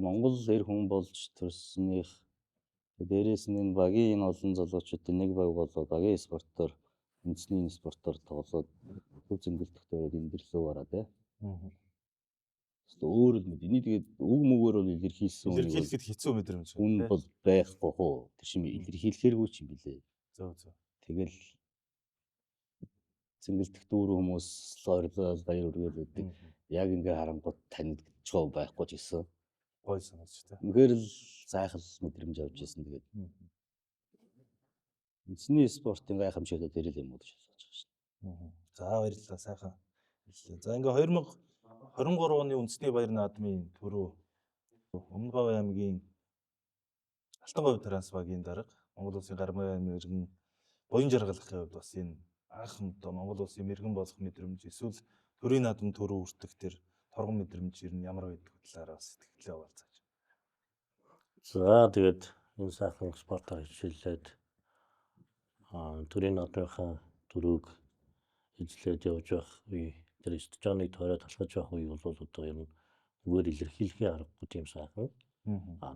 Монгол эр хүн болж төрснийх дээрээс нь багийн энэ олон залуучуудын нэг баг болоод багийн спортоор үндэсний спортоор тоглоод төв зэмгэлтэхтэй имдэрлөө гараа тий. Өөр л мэд. Энийг тэгээд үг мөгөөр бол илэрхийлсэн.
Илэрхийлэхэд хэцүү мэдрэмж.
Үн бол байхгүй хөө. Тэр шиг илэрхийлэхэргүй ч юм билээ.
Зөв.
Тэгэл зэмгэлтэх дүүрэн хүмүүс ойрлол баяр үргээл өгдөг. Яг ингээ харангуут таньд чөө байхгүй ч гэсэн
Гой санаач тий.
үнэхээр л сайхан мэдрэмж авч ирсэн тэгээд. Үндэсний спортын гайхамшигтай тэр л юм уу гэж бодож байгаа шүү.
За баярлалаа сайхан. За ингээ 2023 оны үндэсний баяр наадмын төрөө Өмнөговь аймгийн Алтанговь транс багийн дарга Монгол улсын гармын аймгийн иргэн буян жаргалахын хувьд бас энэ анх одоо Монгол улсын мэрэгэн болох мэдрэмж эсвэл төрийн наадам төрөө үртэх тэр торгон мэдрэмж ер нь ямар байдаг талаараа бас сэтгэлээ хаваалцаач.
За тэгээд энэ сайхан спортоор хичээллээд төрийн наадмынхаа төрөөг эзлээд явж байх үе тэр стадионыг тойроод алхаж байх үе бол одоо ер нь зүгээр илэрхийлэхийн аргагүй тийм сайхан.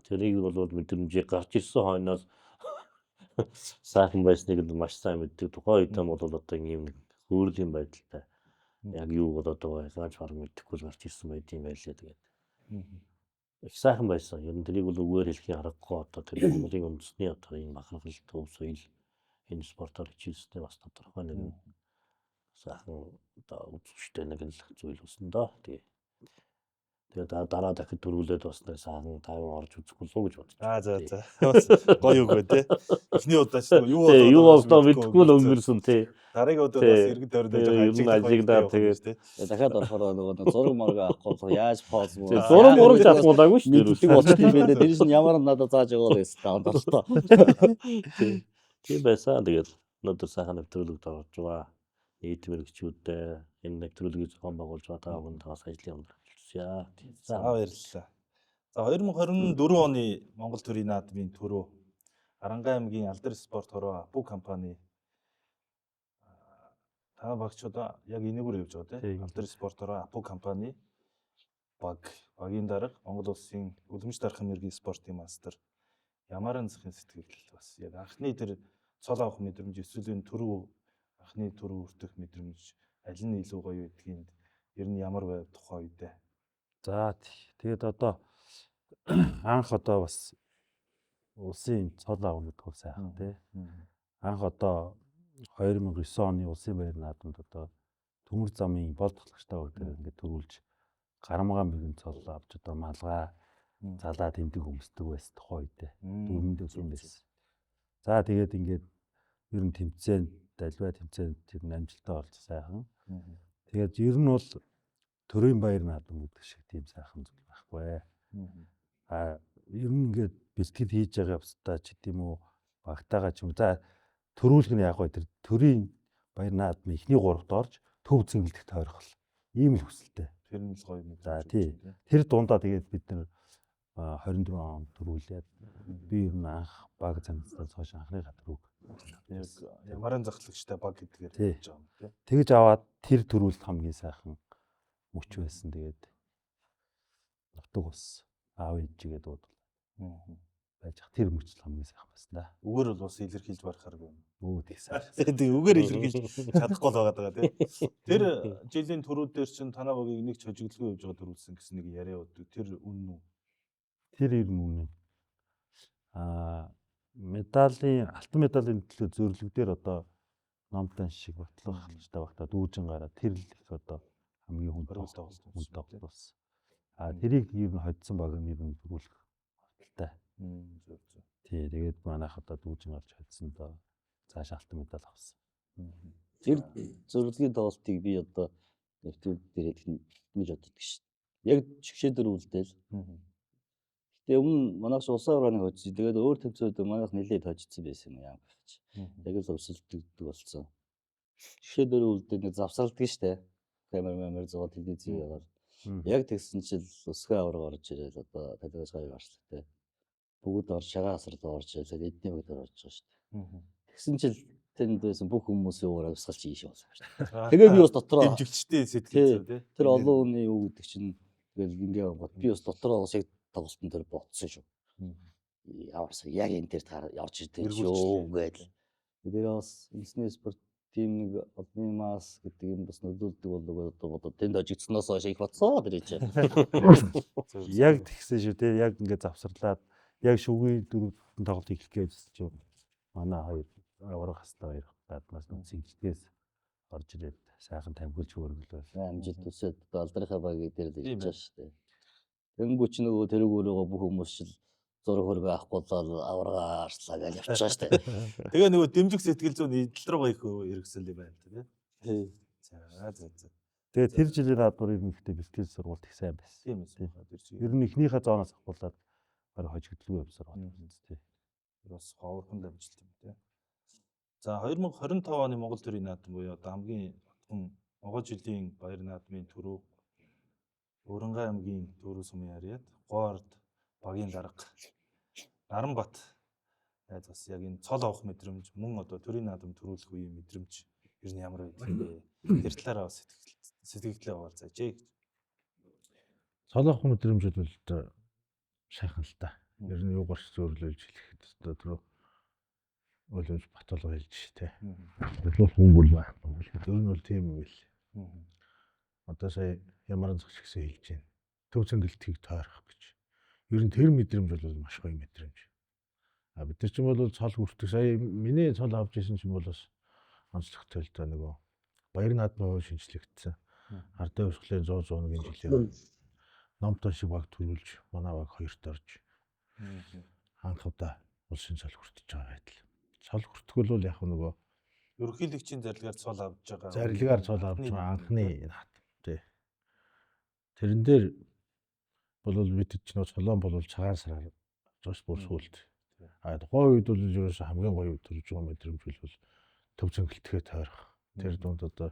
Тэрийг бол мэдрэмжийг гарч ирсэн хойноос сайхан байсныг маш сайн мэддэг. Тухайн үед бол одоо ийм нэг хөөрлийн байдалтай. Яг юу болоод байгааг ч бараг мэдэхгүй гарч ирсэн байт юм байлээ тэгээд. Их сайхан байсан. Ер нь тэрийг бол үгээр хэлхийн аргагүй одоо тэр Монголын үндэсний одоо энэ махаргал төв соёл энэ спортоор хичээлстэй бас тодорхой нэг сайхан одоо үзэгчтэй нэг л зүйл болсон доо. Тэгээд дараа дахид төрүүлээд бас нэг сайхан таван орж үзэх болов гэж бодлоо.
За. Гоё үг бай тээ. Эхний удаач юу
болоо мэдгүй л өнгөрсөн тий.
Дараагийн удаад бас иргэн тойрны
ажиглаад тэгээд
дахиад орохоор нөгөө зураг морог авахгүй яаж поз муу.
Зураг мураг авахгүйдаагүй шүү дээ.
Мэддэг болчих юм байна. Тэр чинь ямар надад зааж байгаа гэсэн таандаа.
Тийм байсан. Тэгээд өнөөдөр сайхан нэвтрүүлэгт орж байгаа. Нийт мэрэгчүүдтэй энэ нэвтрүүлгийг зохион байгуулж байгаа та бүхэнд бас ажлын өндөр хэлцгээе.
За баярлалаа. За 2024 оны Монгол төрийн наадмын төрөө Арангай аймгийн Алдар спорт хороо Апу компани та багчудаа яг энэгээр явж байгаа тийм Алдар спорт хороо Апу компани багийн дарга Монгол улсын үлэмж дарахын мэргийн спортын мастер Ямарын захын сэтгэл бас яг анхны тэр цол авах мэдрэмж эсвэл энэ төрөө анхны төрөө үртэх мэдрэмж аль нь илүү гоё байдгийг ер нь ямар байв тухай үедээ.
За тэгээд одоо анх одоо бас улсын цол авах гэдэг бол сайхан тий. Анх одоо 2009 оны улсын баяр наадамд одоо төмөр замын болдголагчтай баг дээр ингээд төрүүлж гарамгаа мөрөн цол авч одоо малгай залаа тэмдэг өмсдөг байсан тухай үедээ. Дөрмөнд юм байсан. За тэгээд ингээд ер нь тэмцээнд альва тэмцээнд тэр амжилттай болж сайхан. Тэгээд ер нь бол төрийн баяр наадам гэдэг шиг тийм сайхан зүйл байхгүй. Ер нь ингээд бэлтгэл хийж байгаа явцдаа ч гэдэм үү багтаага ч юм. За төрүүлэх нь яг гоо тэр төрийн баяр наадмын эхний 3-т орж төв зэнгэлдэх тойрхол. Ийм л хүсэлтэй.
Тэр нь л гоё мэдрэмж.
За тий. Тэр дундаа тэгээд бид нар 24 он төрүүлээд би ер нь анх баг цангацлаас хойш анхныхаа төрөг.
Ямарын захлагчтай баг гэдгээр
хийж байгаа юм тий. Тэгж аваад тэр төрүүлэлт хамгийн сайхан мөч байсан. Тэгээд нутаг ус. аав ээжигээ дуудлаа байж ах тэр мөрчл хамгийн сайхан байсан да.
Үгээр бол бас илэрхийлж барахааргүй юм.
Өө тэг сайн.
Тэгээ үгээр илэрхийлж чадахгүй л байгаа даа тий. Тэр жилийн түрүүд дээр чинь танаа багийг нэг ч хожигдолгүй явж байгаа төрүүлсэн гэсэн нэг яриа өгдөг. Тэр үнэн үү?
Тэр ер нь үнэ. Медалийн алтан медалийн төлөө зөвлөгдөр одоо номтон шиг ботлох халжтай багтаа дүүжин гараа тэр л их одоо хамгийн хүн тоглолтсон. Тэрийг ер нь хоцсон баг нь ер нь төрүүлэх хавталтай.
Зөв.
Тий, тэгээд манайх одоо дүүжин гарч хоцсон доо цааш алтан медаль авсан.
Тэр зургийн тоглолтыг би одоо нэвтрүүлэг дээр хэлмэж боддог шүү дээ. Яг чигшээдэр үлдээл. Гэтэ өмнө манайх улсын аврааны хожиж тэгээд өөр төвцөөд манайх нэлээд хожигдсан байсан юм гэж. Яг л өвсөлтдөг болсон. Чигшээдэр үлдээд нэг завсралдаг шүү дээ. Камер зоо телевиз яагаад. Яг тэгсэн чинь өсгөө авраг орж ирээд одоо талигажгаа гарчлаа те. Бүгд орж шагаа асрал орж ирээд эдний бүгд орж байгаа шүү дээ. Тэгсэн чинь тэнд байсан бүх хүмүүсийн уураа өсгөлч ийш болсон шүү дээ. Тэгээ би бас дотроо
дэмжигчтэй сэтгэл зүй тий.
тэр олон хүний юу гэдэг чинь тэгэл ингээ гот би бас дотроо бас яг тоглолтын дээр ботсон шүү. Яварсаа яг энэ дээр явж ирдэг шүү гэдэг. Тэр бас инженер спорт тим нэг одны мас гэдэг юм бас нөлөөлдөг болов одоо тэнд ажигдсноос хойш их боцоо тэр чинь.
Яг тэгсэн шүү те. Яг ингээд завсарлаад яг шүгний дөрөвдөн тоглолт эхлэх гэж чинь манай хоёр аврах хастаа хоёр гаднаас нүцгээс орж ирээд сайхан тамхилж хөргөлөө.
Амжилт үсээд алдрынхаа багийг дээр л ирж байгаа шүү дээ. Тэнгүүч нөгөө тэрэг өөрөө бүх хүмүүс шил зураг хөргөө авахгүй л аврага арслаа гэж явчихсан шүү дээ.
Тэгээ нөгөө дэмжих сэтгэл зүйн эдл рүүгээ их хэрэгсэл юм байна тий. За.
Тэгээд тэр жилийн даадвар ер нь ихтэй бэлтгэл сургалт их сайн байсан.
Тийм ээ.
Ер нь эхнийхээ зооноос ахуулаад барь хожигдолгүй явсаар байна тий.
Бас ховорхон дамжилт юм тий. За 2025 оны Монгол төрийн наадам буюу одоо хамгийн могоо жилийн баяр наадмын төрөө Өрөнгай аймгийн Төрөө сумын харьяат Гоорд багийн дарга Наранбат найз бас яг энэ цол авах мэдрэмж мөн одоо төрийн наадам төрүүлэх үеийн мэдрэмж ер нь ямар байдаг вэ? Тэр талаараа бас сэтгэлдээ хаваалцаач гэж.
Цол авах мэдрэмж бол сайхан л та. Ер нь юу гарч зөөрлөж хэлэхэд одоо тэр өлөмж баталгаа хэлж тий. Төлөв хүнгүүл байх. Ер нь бол тийм юм бил. Одоо сая ямар зогч гэсэн хэлж байна. Төв цэнгэлтгийг тойрох гэж. Ер нь тэр мэдрэмж бол маш гоё мэдрэмж. Бид нар ч юм бол цол хүртэх сая миний цол авч исэн ч юм бол бас онцлогтой л да нөгөө баяр наадмын шинжлэгдсэн. Ардын өсгөлийн 100 жилийн номтон шиг баг төрүүлж манай баг хоёрт орж анхудаа улсын цол хүртэж байгаа байдал. Цол хүртгэл бол яг нөгөө
Ерөнхийлөгчийн зарилгаар цол авж байгаа.
Зарилгаар цол авч байгаа анхны наадам тий. Тэрэн дээр бол бид ч нөө цолоон бол цагаан сараар зоос бүр сүлд. Тухайн үед бол ерөөсөө хамгийн гоё төрж байгаа мэдрэмж бол төв цэнгэлтгээ тойрох. Тэр дунд одоо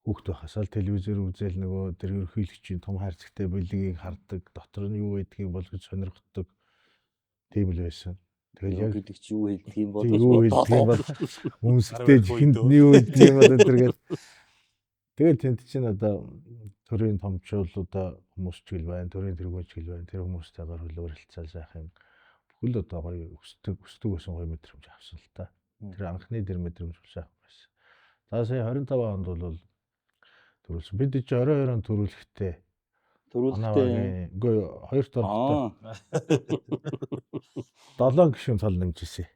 хүүхд байхасаа телевизээр үзэл нөгөө тэр ерөнхийлөгчийн том хайрцагтай билгийг хардаг, дотор нь юу байдгийг бол гэж сонирхдаг. Тийм л байсан.
Тэгэл яг гэдэг чи юу хэлдэг юм бол
үнсгтэй чихэнд нь юу гэдэг юм бол тэргээд тэгэл тэнд чинь одоо төрийн томчуулуудаа хүмүүс ч гэл байна, төрийн тэргүүч гэл байна. Тэр хүмүүстэйгээр хөлөөрөлцөл сайхан бүхэл одоо гоё өсдөг байсан гоё мэдрэмж авсан л та. Тэр анхны тэр мэдрэмж сайхан байсан. За сая 25 онд бол төрүүлсэн. Бид ч 22 он төрүүлэхдээ үгүй хоёр толготой 7 гишүүн цол нэмжсэн.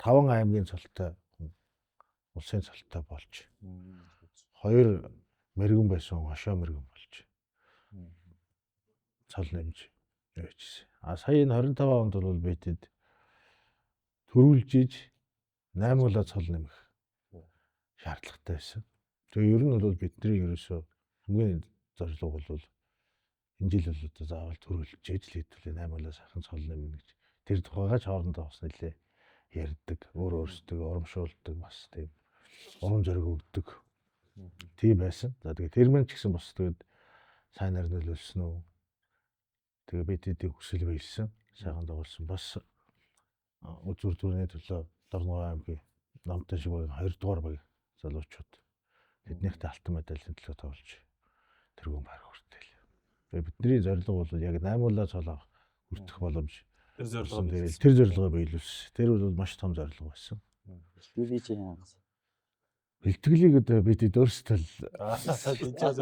5 аймгийн цолтой улсын цолтой болж 2 мэрэгэн байсан хошоо мэрэгэн болж цол нэмж явчихсан. Сая энэ 25 онд бол бидэд төрүүлж иж 8 цол нэмэх шаардлагатай байсан. Тэгээ ер нь бол бидний ерөөсөө хамгийн зорилго бол энэ жил бол одоо заавал төрүүлж иж л хэдүүлээ 8 сайхан цол нэмнэ гэж. Тэр тухайгаа ч хоорондоо бас нэлээ ярьдаг, өөрсдөө урамшуулдаг бас тийм урам зориг өгдөг. Тийм байсан. За тэгээ тэр мэн ч гэсэн бас тэгээд сайнаар нөлөөлсөн үү. Тэгээ бидэдийн хүсэл биелсэн, сайхан дагуулсан. Бас үзүр төрний төлөө Дорногов аймгийн номтой шиг баг 2 дугаар баг залуучууд тэднийхтэй алтан медалийн төлөө тоглож тэргүүн баг хүртэл. Тэгээ бидний зорилго бол яг 8-уулаа цолоо хүртэх боломж.
Тэр зорилгоо
Тэгээд тэр зорилгоо биелүүлсэн. Тэр бол маш том зорилго байсан.
Бэлтгэлийг чи хангасан.
Бэлтгэлийг одоо бид өөрсдөө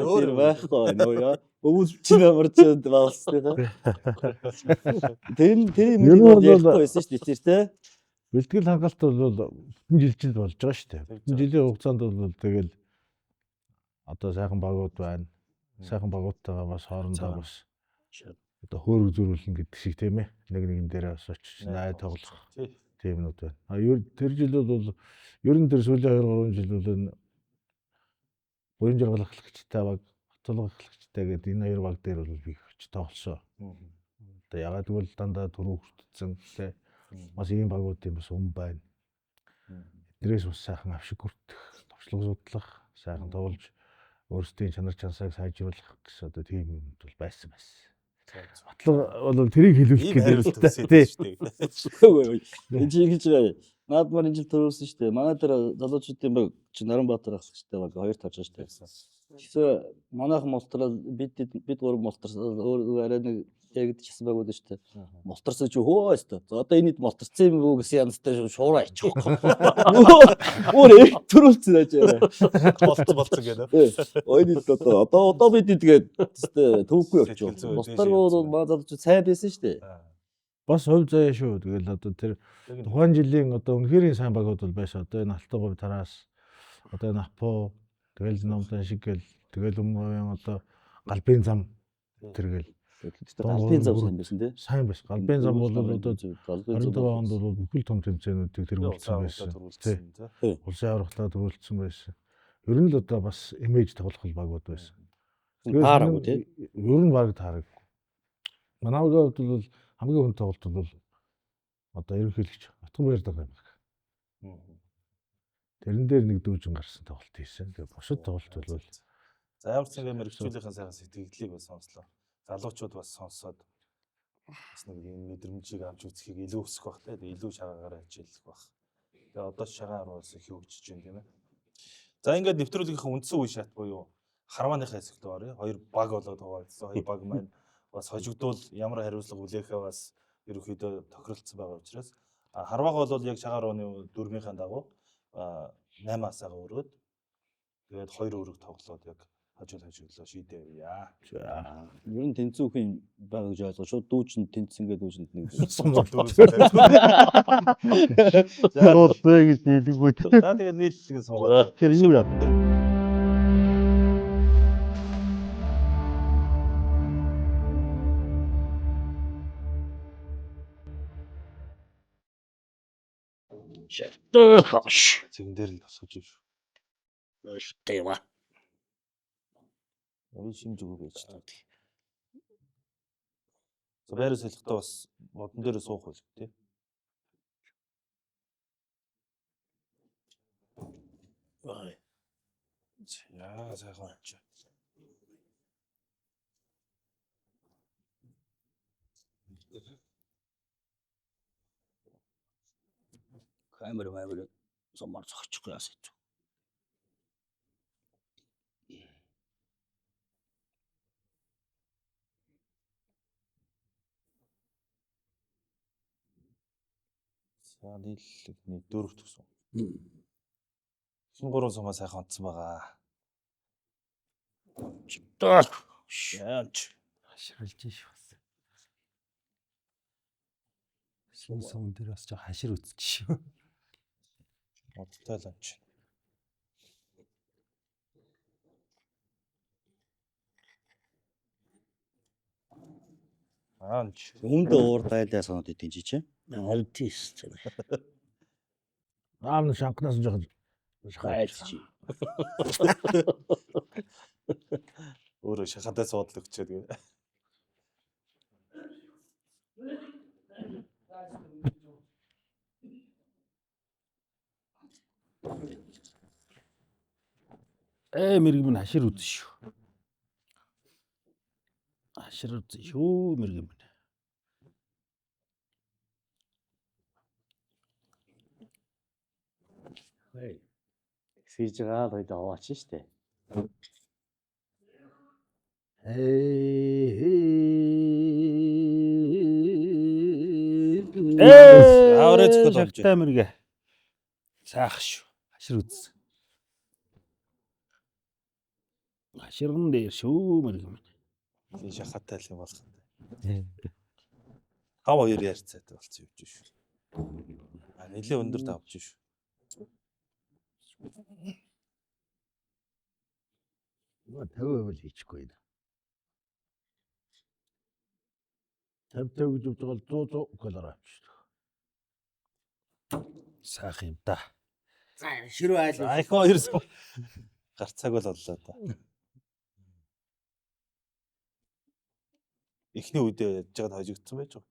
Өөр байхгүй нөө яа. Өвөлч намарч баалстай. Тэр юм бол ярьхгүй байсан шүү дээ те.
бэлтгэл хангалт бол бүтэн жилжил болж байгаа шүү дээ. Бүтэн жилийн хугацаанд бол тэгэл одоо сайхан багууд байна. Сайхан багуудтайгаа бас хоорондоо бас одоо хөөрөг зөрүүлнэ гэдэг шиг тийм ээ. Нэг нэгэн дээр бас очиж найд тоглох тийм нүд байна. Тэр жил бол ер нь тэр сүүлийн 2-3 жил бол энэ буян жаргалахлагчтай баг, баталгаахлагчтай гэдэг энэ хоёр баг дээр бол би очиж тоглосон. Одоо ягаад гэвэл дандаа түрүү хүртсэн тийм бас ийм багуудын бас байна. Эднээс бас сайхан авшиг хүртэх, товчлого судлах, сайхан тоглож өөрсдийн чанар чансааг сайжруулах гэсэн одоо тийм юм бол байсан. Батлага бол тэрийг хэлүүлэх гэдэг
Үгүй энэ чи ингэж байгаа. Наад маань энэ жил төрүүлсэн шүү дээ. Манай дээр залуучуудын баг чи Наранбаатар ахлагчтай баг хоёр тавж байгаа шүү дээ. Тэгсэн манайхан мултрал бид гурав мултарсан өөр арай нэг ягдчихсан баг байдаг шүү дээ. Мултарсан чи хөө өстө. За одоо энэ мултарсан юм уу гэсэн янзтай шуураа ичих. Өөр их төрүүлсэн ажаа.
болцсон гэдэг.
Ойд одоо бид тэгээд төвгүй явчих. Мултар бол маадалч сайн байсан шүү дээ.
бас хувь заяа шүү. Тэгэл одоо тэр тухайн жилийн одоо үнэхэрийн сайн багууд бол байсан. Одоо энэ Алтан говь тараас одоо энэ Апо тэгэл номдон шиг гэл тэгэл өмнө одоо галбын зам тэргээл
Галбын зам сайн байсан тий.
сайн байсан. Галбын зам бол одоо 25 онд бол бүхэл том тэмцээнүүдийг тэргүүлсэн байсан. Тий. Улсын аврагтаа төрүүлсэн байсан. Ер нь л одоо бас имиж тоглох багууд байсан.
Таараагүй тий.
Ер нь баг таараагүй. Манайгийн хувьд бол хамгийн хүн тоглолт бол одоо ерөнхийлөгч Атгамбаяр даг юм байна. Тэрэн дээр нэг дүүжин гарсан тоглолт хийсэн. Тэгээ бусад тоглолт бол
за ямар ч юм мэрэгчлийнхэн сайхан сэтгэлдлийг бас сонслоо. Залуучууд бас сонсоод бас нэг юм мэдрэмжийг авч үзхийг илүү өсөх бах те илүү шагаагаар ажиллах бах. Тэгээ одоо шагаа харуулсан их хөгжиж байна тийм ээ. За ингээд нэвтрүүлгийнхаа үндсэн үе шат буюу хармааныхаа хэсэгт орё. Хоёр баг болоод хуваалцсан. Хоёр баг маань бас хожигдвол ямар хариуцлага хүлээхээ бас ерөөхдөө тохиролцсон байгаа учраас харваага бол яг шагаар рууны дөрмийнхаа дагуу 8-аас өрөөд тэгээд 2 өрөг тоглоод яг хожигдол шийдэв.
Ер нь тэнцүүхэн баг гэж ойлгоо. Шууд дүүчин тэнцсэнгээ дүүчинд нэг.
Зоолтой гэж нийлгүү.
За тэгээд нийллэгээ суугаад.
Тэр юу яа?
Зэгэн дээр л тосгож юм шүү.
Шүтээ юм аа.
Яви шимж өгөө байж таа. За байраа солихдоо бас модон дээр суух үл тээ. Яа сайхан ч.
Камера сомар цогчих яасан ч.
За нийллэгний 4 төгсөн. Хин 3 сумаа сайхан онцсон байгаа. Яач
Хаширлж шүү бас. Шинэ сон дээр бас жоо хашир үтчих шүү.
модтой л онч. Анч.
Өмнөд уур байлаа санаад идэв чи.
Артист.
аамна шанхнаас нь жоохон
Хайц чи.
Өөрөө шахадаа суудлаа өчөөд гээ.
Мэрэг минь хашир үтэн шүү. Хашир үтэн шүү мэрэг минь.
Сэж байгаа л ойд аваач штэ.
Авраа зөвхөн болж
шагтай мэргэ. Сайх шүү. Хашир үз. Хаширн дээр шүү мэрэг юм.
би шахатай л юм болох юм. Хав хоёр ярьцаатай болсон юм шүү. Нэлээ өндөр давж шүү.
Нөгөө 50% хийчихгүй нэ. 50 гэж бодож байгаа 100 колор авчих.
Сайх юм да.
За ширүү айл.
Айх хоёр гарцааг бол оллоо да. Эхний үедээ яж байгаад хожигдсан байж байгаа.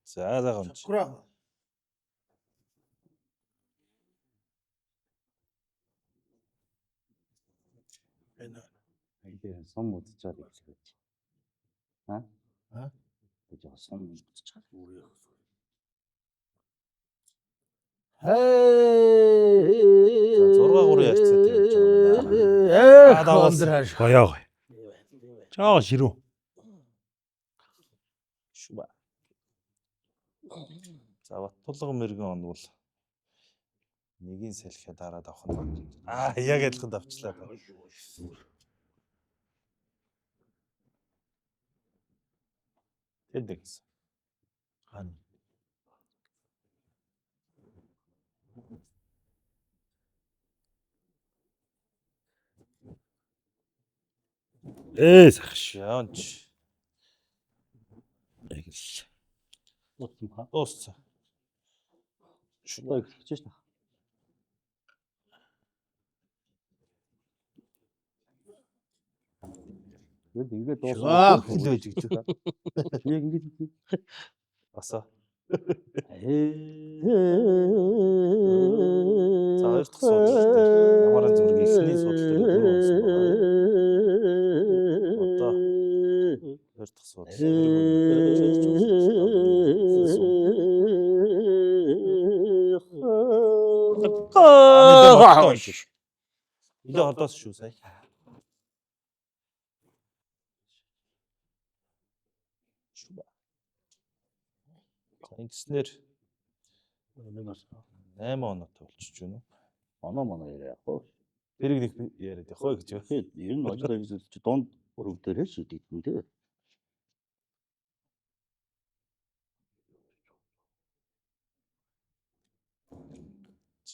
За гомч.
Энд сум удчихад хэлэх. Аа? Гэж сум удчихад өөрөө.
Зургаа 3 ярьцаатай явж байгаа.
Даваал.
Гоёо. Жоо ширүү.
Шуба. За Баттулга мэрэгэн он бол нэгийн салхиа дараад авах нь. Яг адилхан давчлаа. Тэдэгс. Хан.
Сайх шүү.
Яонч.
Яг л.
Утсан хаа.
Дууссан.
Шудай эхэлж шээ. Ингээд дууссан.
Хэлвэж гэж байна.
Яг ингэж.
Басаа.
За
За хоёр дахь судал дээр ямар зүрх ихний судал дээр 4 онсон байгаа. Одоо хоёр дахь судал. Илээ холоос шүү сая. Шуба. За ингэснээр 8 оноотой болчихж байна уу?
Оноо яриа яах вэ?
Тэрийг нэг яриад явах вэ гэж байна.
Тэгэхээр ер нь очроо гэж чи дунд өрөв дээрээ шийдэгдэн дээ.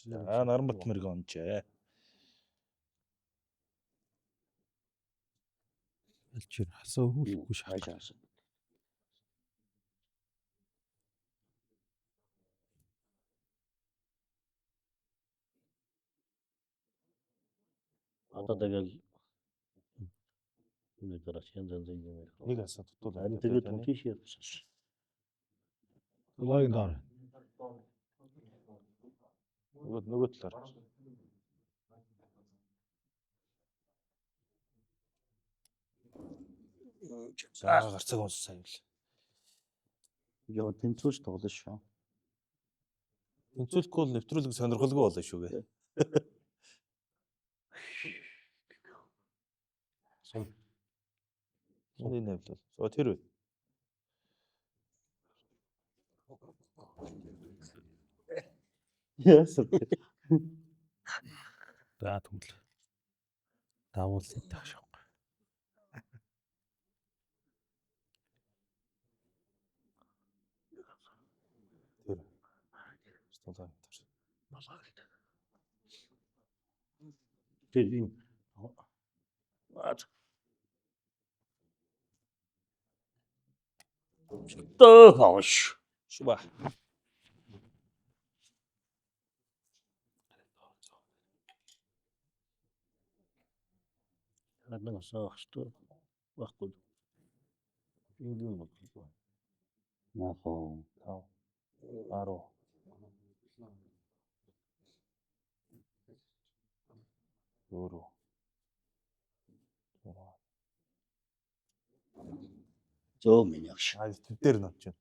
За Наранбат мэрэг онжээ.
Элчээр хасаа хүүлэхгүй шахаж.
Хайшааш.
Одоо тэгэл үнэ дараа янз янзын юм ярих.
Нэг асаа дутуул.
Харин тэгээд түншиш ярьсан.
Логийн доор.
Нөгөө талаар. За гарцаг онс сая л.
Яа тэнцүүж тоглоно шүү.
Тэнцүүлэхгүй бол нэвтрүүлэг сонирхолгүй болно шүү гэ. Сумны навлал. За тэр үү.
Яасан.
За түмэл. Давуул идэх шээ.
Тэр. Столоо.
Тэр энэ
Тохош.
Шуба.
гадна асаах шүү. Баггүй. Ийм юм болов.
Нахоо.
5 10 4
Зөө минь ягш.
төв дээр нь очив.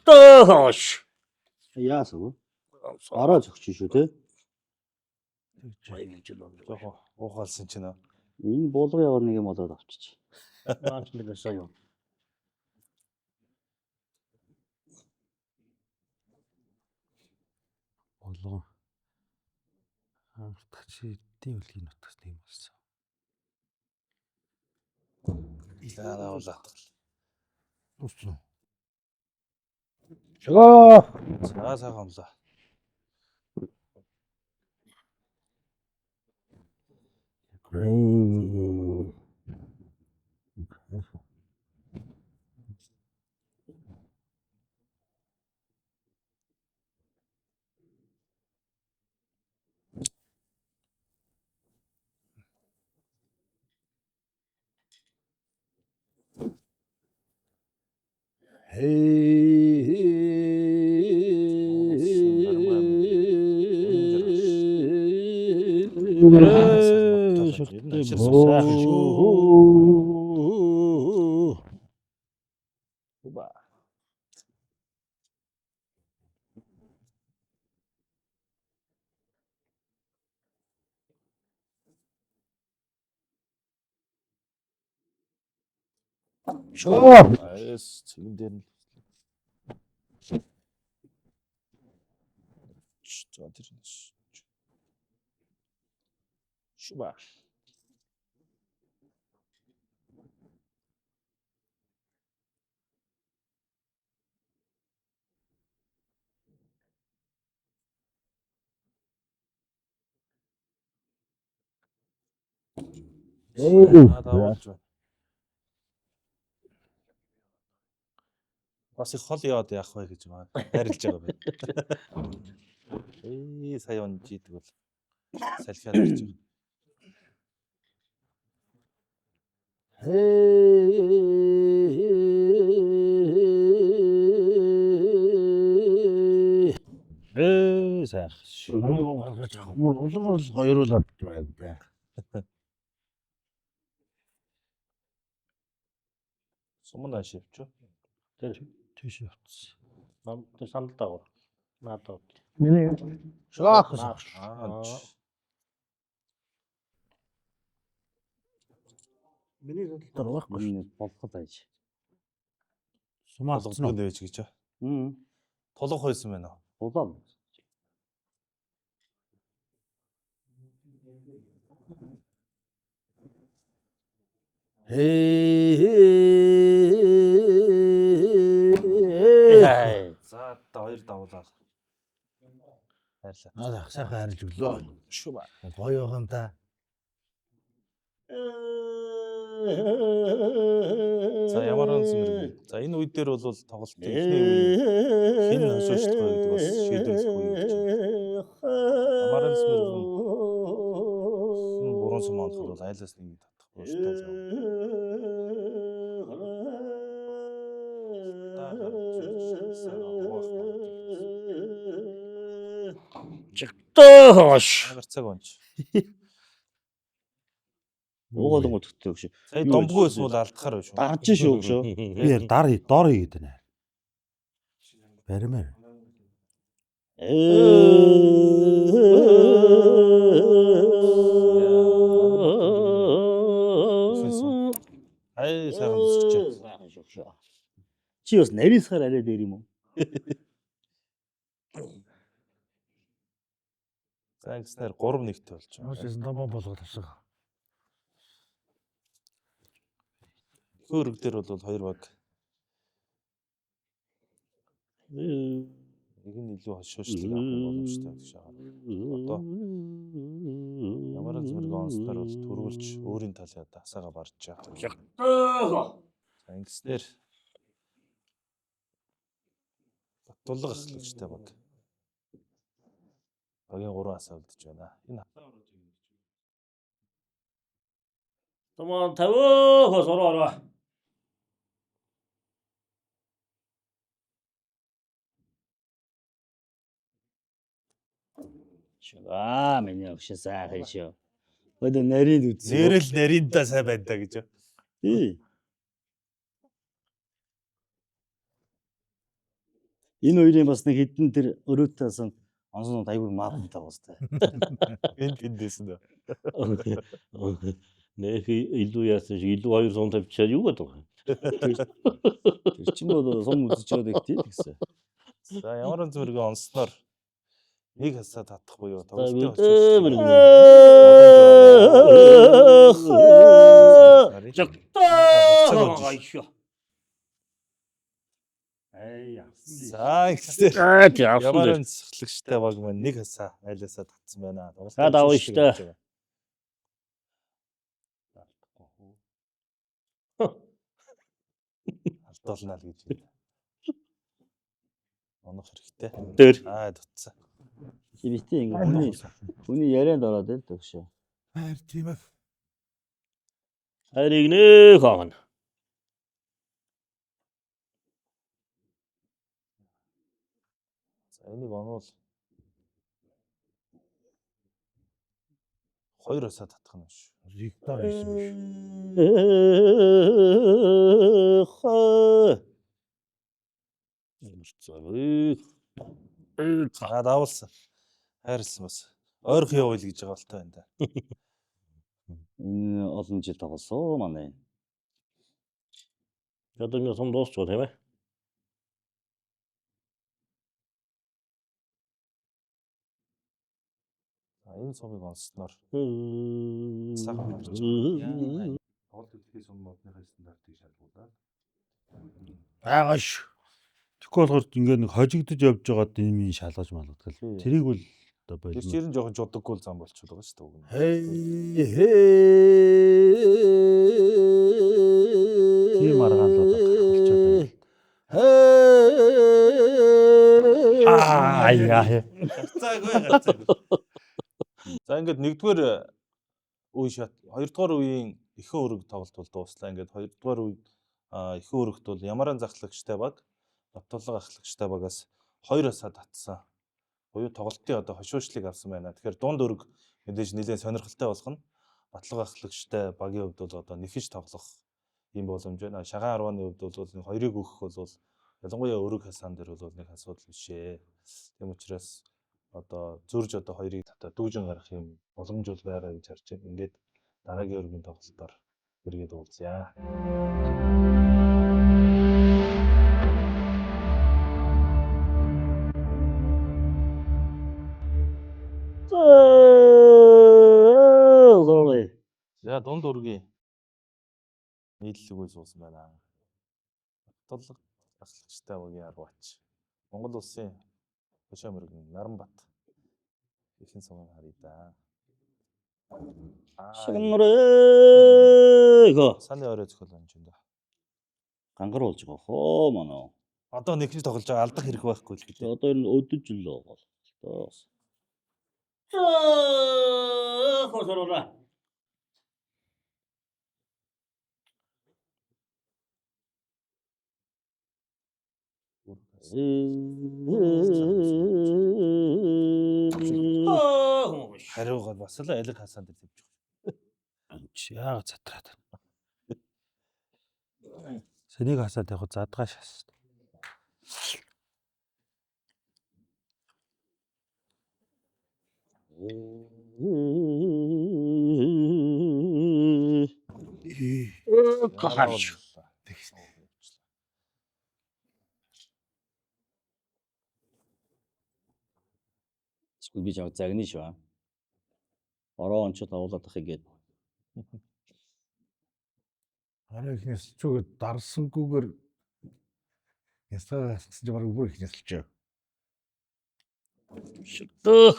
Тохош.
Яасаг. Араа зөгч шүү те.
Баярлж байна.
Жохоо уухалсан чинь аа.
Энэ булга яваар нэг юм болоод авчиж.
Наач нэг сая.
Болгон анхдагч эдийн үлгийн нутгаас тийм болсон.
За уулаатгал.
Үгүй. Шгаа.
За сайхан амлаа. Айс цэгэн дээр нь. За тэр нь. Шуба. Даавалж байна. Бас их хол яваад яах вэ гэж хайрлаж байгаа байна. Сая он жийдэг бол салхиад ирж байгаа.
Сайх. Улам хоёруулаад байна.
Сумна шивч.
Тэр
Тийш явцсан.
нам тэр сандал дагавар. Наадаа.
Миний шгаах. Миний бодлоор байхгүй.
Энэ болгоход аж.
Сумаалцсан уу?
Нээж гэж.
Хм.
Тулах хойсон байна уу?
Улаан.
За хоёр давуулаа. Хайрлаа.
Аа сайхан харилж өглөө.
Шуба.
Гоё юм та.
За ямар онц мэрэг. За энэ үед дээр бол тоглолтын эхний үе хэн хашуушдах вэ гэдэг бас шийдвэрлэх үе болж байна. Ямар онц мэрэг буруу суманд бол айлаас нэг татах бууштай зав.
Тохош.
Гарцаг онч.
Уугалангууд төтөө гэж.
Сая домбгүй эсвэл алдахаар байна шүү.
Гарч шүү гэж.
Би яар дор хийгээд байна. Баримаар.
Ай сайхан үсч.
Чи бас нарийсахаар арай дээр юм уу?
За ингэснээр 3-1-т болж байна.
Өөс домбоо болгоод авсан.
Хөрөг дээр бол хоёр баг. Нэг нь илүү хашуушдаг авах боломжтой гэж байгаа. Одоо ямар зэрэг онцлоор бол төрүүлж өөрийн талын дасаага барж байгаа. За ингэснээр Батулга ахлагчтай баг. Багийн 3 асаа үлдэж байна. Энэ
Тамаа тавих сороо.
Шгаа миний өгш сайхан шүү. Өдөө нарийн үзсэн.
нэрэл нарийнда сайн байна да гэж.
Тий. Энэ хоёрын бас нэг хідэн тэр өрөөтэйсэн онсон айгүй мааптай бастай.
Эндээсэн дээ.
Нэх илүү яасан шиг илүү 200 тавьчихад юу гэдэг вэ?
Тэр чинь бол сум үзэж байгаа гэхдээ тэгсэн.
За ямар зүрхээ онсноор нэг хасаа татах буюу
За,
тоглолтын
Айшаа.
За ихтэй ямар өнцгөлөгчтэй баг маань нэг хасаа айлаасаа татсан байна.
За, даваа штэ.
Алдуулнаа л гэж байна. Онох хэрэгтэй.
Тэр
Дутсан.
Чи битээ ингэ хүний ярианд ороод л төгшөө.
Хайр тийм ээ.
харийг нэ хаана.
За энийг онвол 2 хасаа татах нь шүү.
Виктор байсан биш.
Давуулсан. Хайрлсан бас. Ойрхон явуул гэж байгаа болтой байна да.
Энэ олон жил тоглосон манай.
Одоо нэг сум дуусчихв тийм ээ.
Энэ сумыг онсноор
Тоглолт хэлхээс өмнө модныхаа стандартыг шалгуулаад
Байгаш.
тэгэхгүй болохоор ингээд нэг хожигдож явж байгаад энэ шалгаж малгадгал. Тэрийг бол одоо
Тэр
болов.
чинь жоохон жодоггүй зам болчиход байгаа шүү дээ.
Тийм аргаалаад болчиход байна. Яа.
За ингээд нэгдүгээр үе шат, хоёрдугаар үеийн ихэнх өрөг тоглолт бол дууслаа. Ингээд хоёрдугаар үед ихэнх өрөгт бол ямаран захлагчтай баг, давталга ахлагчтай багаас 2 хасаа татсан. Буюу тоглолтын одоо хошуушлыг авсан байна. Тэгэхээр дунд өрөг мэдээж нэлээд сонирхолтой болгоно. Батлага ахлагчтай багийн хувьд бол одоо нэхэж тоглох юм боломж байна. Шагаан 10-ны хувьд бол нэг 2-ыг өгөх бол ялангуяа өрөг хасаан дээр бол нэг асуудал биш ээ. Тийм учраас одоо зөрж одоо 2-ыг татаа дүүжин гарах юм боломж бол байгаа гэж харж байна. Ингээд дараагийн өргөний тоглолтоор эргээд уулзъя. За дунд өргийн нийтлэг үйл суусан байна. Батлага ахлагчтай багийн 10-аач. Монгол улсын хошоо мөргөн Наранбат ихэнх сумын харъя да.
Шагнарыг
Саны орой зохиол байна ч юм да.
гангар болж байгаа хоо манай.
Одоо нэг л тоглож байгаа алдах хэрэг байхгүй л гэдэг.
Одоо энэ өдөж л байгаа.
Хосороо.
Хариугаар бас л алиг хасаан дээр тавьчих.
Яагаад задраад байна. Сэнийг хасаад яг задгаа шас.
Эсвэл би чамд загны шүү. Ороо онцод авуулаад ах игээд.
Арай их нэсч үгээд дарсангүйгээр ястаа гэсэн чинь баруун бүр их нэсэлж.
Шүтэх.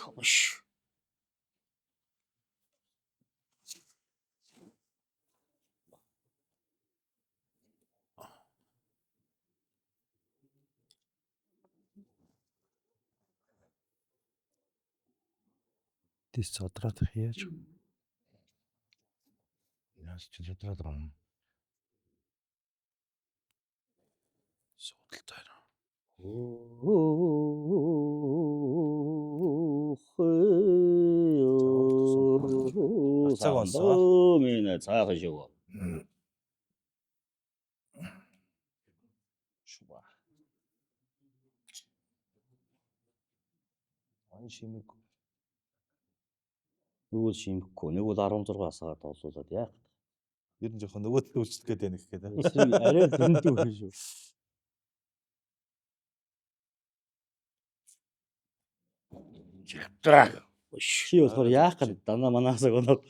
Тэс задраад яаж.
Яас чи задраад байгаа юм.
Судалтай.
Цаг онсоо.
Минь цаах шүү.
Шуба. Ан шимэг.
Нэг бол шимэхгүй, нэг бол 16-аас хагаад олуулаад яах.
Ер нь жоохон нөгөө төлөв үйлчлэх гээд байна гэх гээд.
Эсрэг арай дэндүү хэ шүү. Чи болохоор яах гээд дана манаасаа гоноод.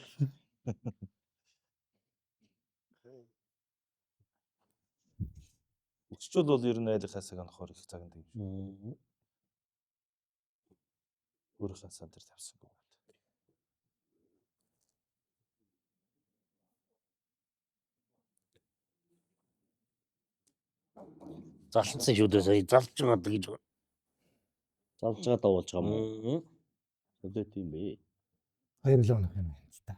Өччөл бол ер нь айлхаасаа анхаар их цагт юм шүү. Өөрийнхөө сан дээр тавьсангүй.
Залсан шүү дээ сая залж байгаа гэж.
Залж байгаа давуулж байгаа юм. Өдөө тийм бэ.
2 л өнөх юм байна та.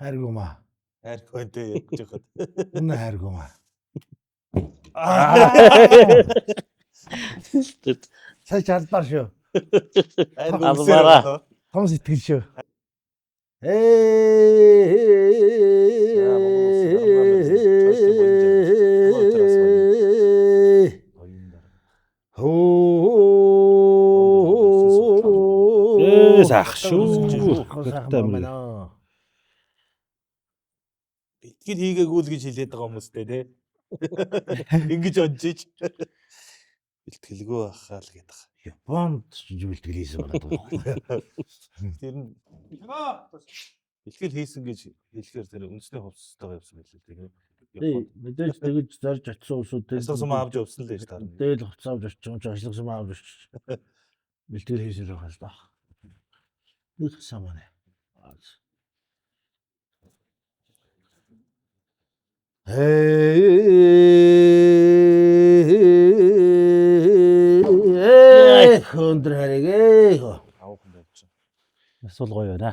Хайргуумаа.
Хайргүй дээ яг жоохон.
Үнэ хайргуумаа. Сая чалбар шүү.
Албараа.
Том сэтгэл шүү.
Ах шүү.
Бэлтгэл хийгээгүй л гэж хэлээд байгаа хүмүүстэй тий. Ингэж онжиж. Бэлтгэлгүй байхаа л гэдэг.
Японд бэлтгэл хийсэн байна.
Тэр нь бэлтгэл хийсэн гэж хэлэхээр тэр үндэсний хувцастайгаа явсан байлээ тийм.
Мэдээж тэгж зарж очисон улсууд
Ажлын сум авч явсан л дээ шүү дээ.
Дээл хувцас авч очиж ажлын сум авч очиж. Бэлтгэл хийсэн л байна л да. Их саманаа. Хөндөр хариг.
Авах юм байж.
Эсвэл гоё байна.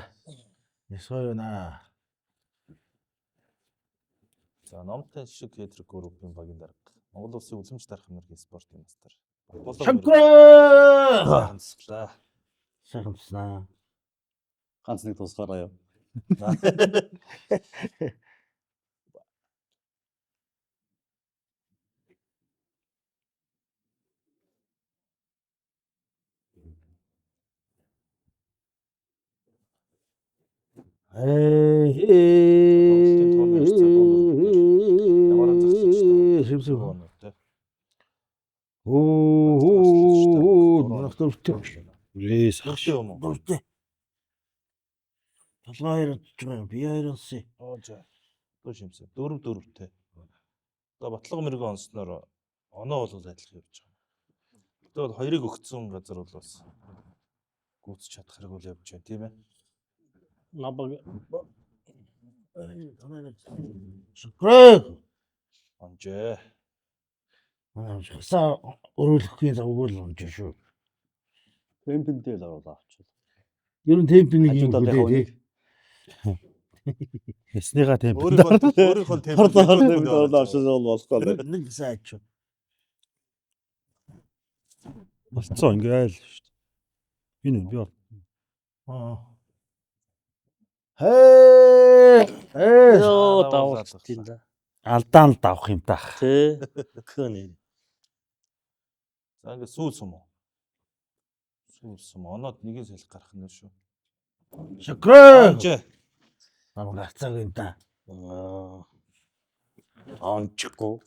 Эсвэл байна.
За номтой шиг театр группийн багийн дарга. Монгол Улсын үлэмж дарах мэргийн спортын мастер.
Шанкраа.
Ганцлаа.
Сайхамснаа.
Ганц нэг тусгаараа яа.
Лээс ах
Дөрөв юм уу?
Дөрөвтэй. Толгой хоёр би хоёроос.
Оо за. Дөрөв шимсэ. Дөрөвтэй. Одоо батлага мэрэгэн онсноор оноо бол адилхан явж байгаа. Гэтэ бол хоёрыг өгцсөн газар бол бас гүйцэж чадах хэрэг үл явж байна тийм ээ.
Намбаг
Шүкрэ.
Онжээ.
Хасаа өрөөлөхийн завгүй л онж шүү.
Темпэнтэй л оруулаа авчихвал.
Ер нь темп нэг юм
Хажуудаад яг
үлээ.
ясныга темп.
Өөрийнхөө темп
Оруулаа авчихвал болохгүй.
Нэг саач.
Болцоо ингээ айл шүү дээ. Энэ би
ёо давуулт тийм да.
алдаан л давах юм таах.
Тэ. Көнэ.
За ингээ сүүл сум уу? Сүүл сум оноод нэгийг салхи гарах нь шүү.
Шүкрэ.
Онжээ.
Намайг хацааг юм та.
Ончгүй.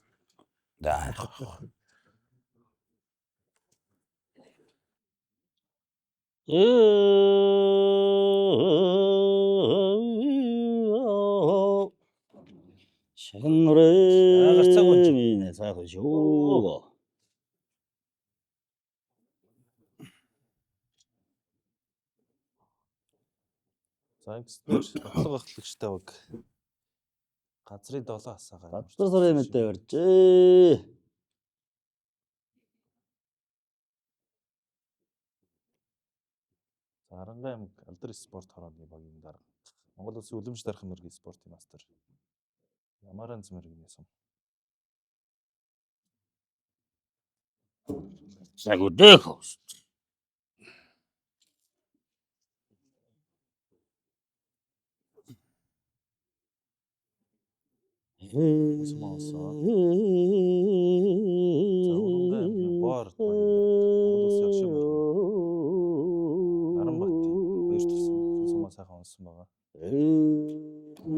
Да.
Шаган нурэ.
Гарцааг унж.
Минь сайхан шүү.
За ингэснээр батлага ахлагчтай баг. Газрын 7 хасаагаа.
Бадар сарын мэдээ барьжээ.
За Арангай аймаг Алдар спорт хорооны багийн дарга. Монгол Улсын үлэмж дарах мэргийн спортын мастер. Ямаранз мэргийн сум.
Загүдэх.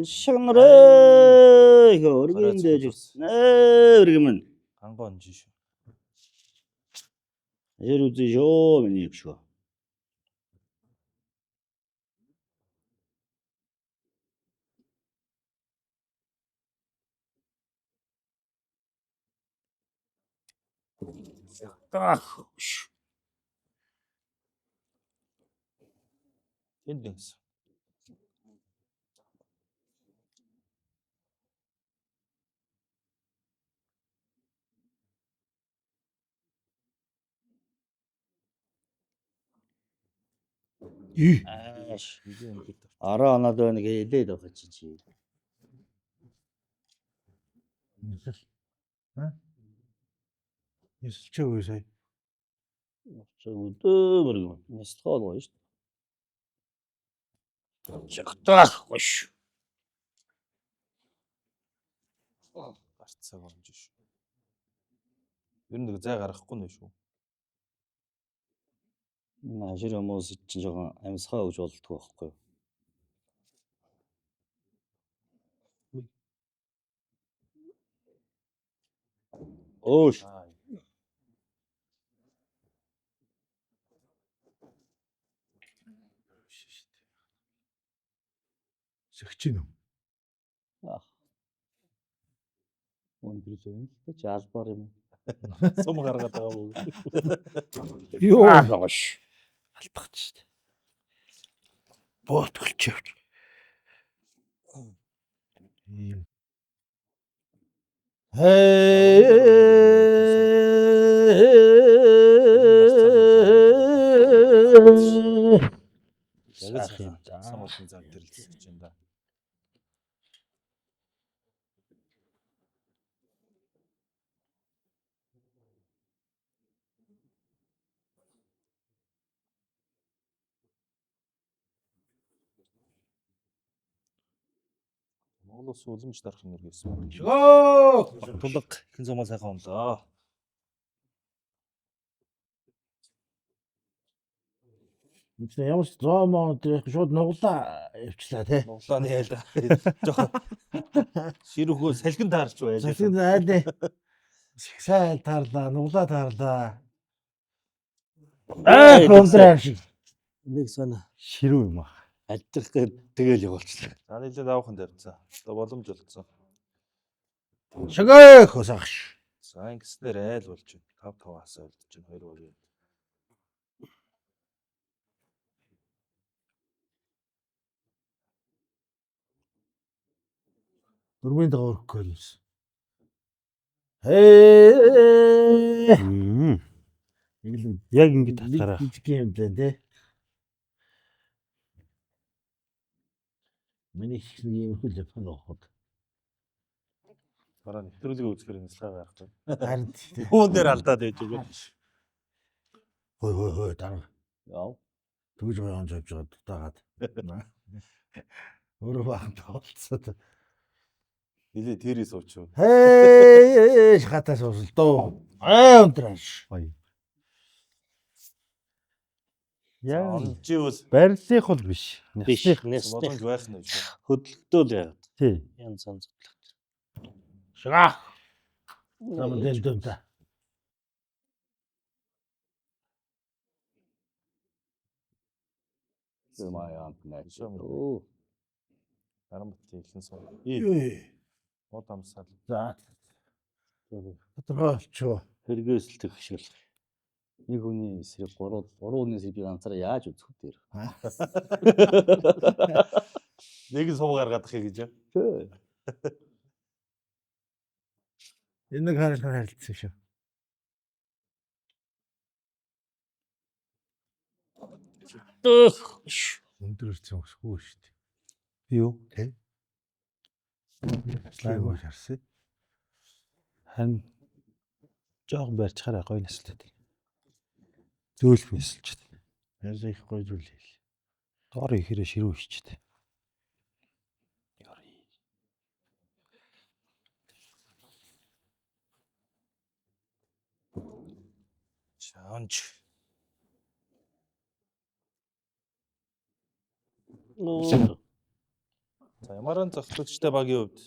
Шагнараа өргөн дэж өргөмөн.
Гангон жишээ.
Ажир үзээ шөө миний гшөө.
Тэнд нэгсэн.
Ааш. Араа оноод нэг хэлээд байгаа чи.
Нисэлчээгүй сая.
Өдөө өргөмөн. Нэстгол гоё шүү. Шагтаах гош.
Гарцаа гомж шүү. Ер нь нэг зай гаргахгүй нэ шүү.
Ажир хүмүүс чинь жоохон амьсгаа өгж болдгоо байхгүй юу? Өөш.
Сэгчин үү?
Өндөр зүйн ч албаар юм.
Сум гаргаад байгаа мó.
Юу?
Гош.
Алдах ч шүү дээ. Боотгolч явж. Ийм.
Яг сайхан самуулын зам төрөлцөж байна да. Монголоос үлэмж дарах юм иргэсэн.
Шөө!
Тулга хэн замаа сайхан онлоо.
Мэдээ ямар ч зоомоо тэрх шууд нуглаа явчлаа тий.
Монголооны ял. Жохоо. Ширүүхөө салхин таарч байж.
Салхин айлээ. Сайн таарлаа, нуглаа таарлаа. Контраш.
Нэг санаа.
Ширүү юм аа.
Адрах тэгэл явуулчихлаа.
За нийлээд авахын тавьцаа. Одоо боломж олцсон.
Шагөө хосагш.
За ингэснээр айл болж байна. 5-5-аас олдож байна. 2-2.
Дөрвийн дагавар хөлс.
Яг ингэж татгаараа.
Жижиг юм дээ тий. Миний их нэг юм хөл явах нөхөд.
Бараа нэвтрүүлгийг үзэхээр нэлээ гарах.
Харин
Юун дээр алдаад байж байгаа.
хой дараа.
Яв.
Төгж гоёон явж байгаа дутаагаад. Өөрөө бахан тоолцоод.
Нилээ тэрээс уучив.
Хатаас уусал доо. Унтраш.
Гоё. Яа.
Онживэл
Барилгынх бол биш.
Биш.
боломж байх нь шүү.
Хөдөлгөөл яагаад.
Тий.
Янз янз хөдлөх.
Шага. Намын дэндэнтэй.
Зэмаяан наач.
Оо. Дарамтын ихэнх сон. Мод амсаал.
За. Тодорхойлчоо.
Хэрэгөөсөлтөх шиг л. Нэг хүний эсрэг 3 хүний эсрэг ганцаараа яаж үзэх вэ?
Нэг сум гаргаадах юм гэж.
Энэ нэг харилцсан шүү. Өндөр ирсэн өсгөө шүү дээ.
Юу?
Тэ? Лайгоо шарсан.
Харин жоохон барьчихаараа гоё нэслээд. Зөөлх нэсэлж байна.
Яаж их гоё зүйл хийл.
Доор ихээрээ ширүү хийчихдээ.
Шаанч. За ямаран зохицогчтой багийн хувьд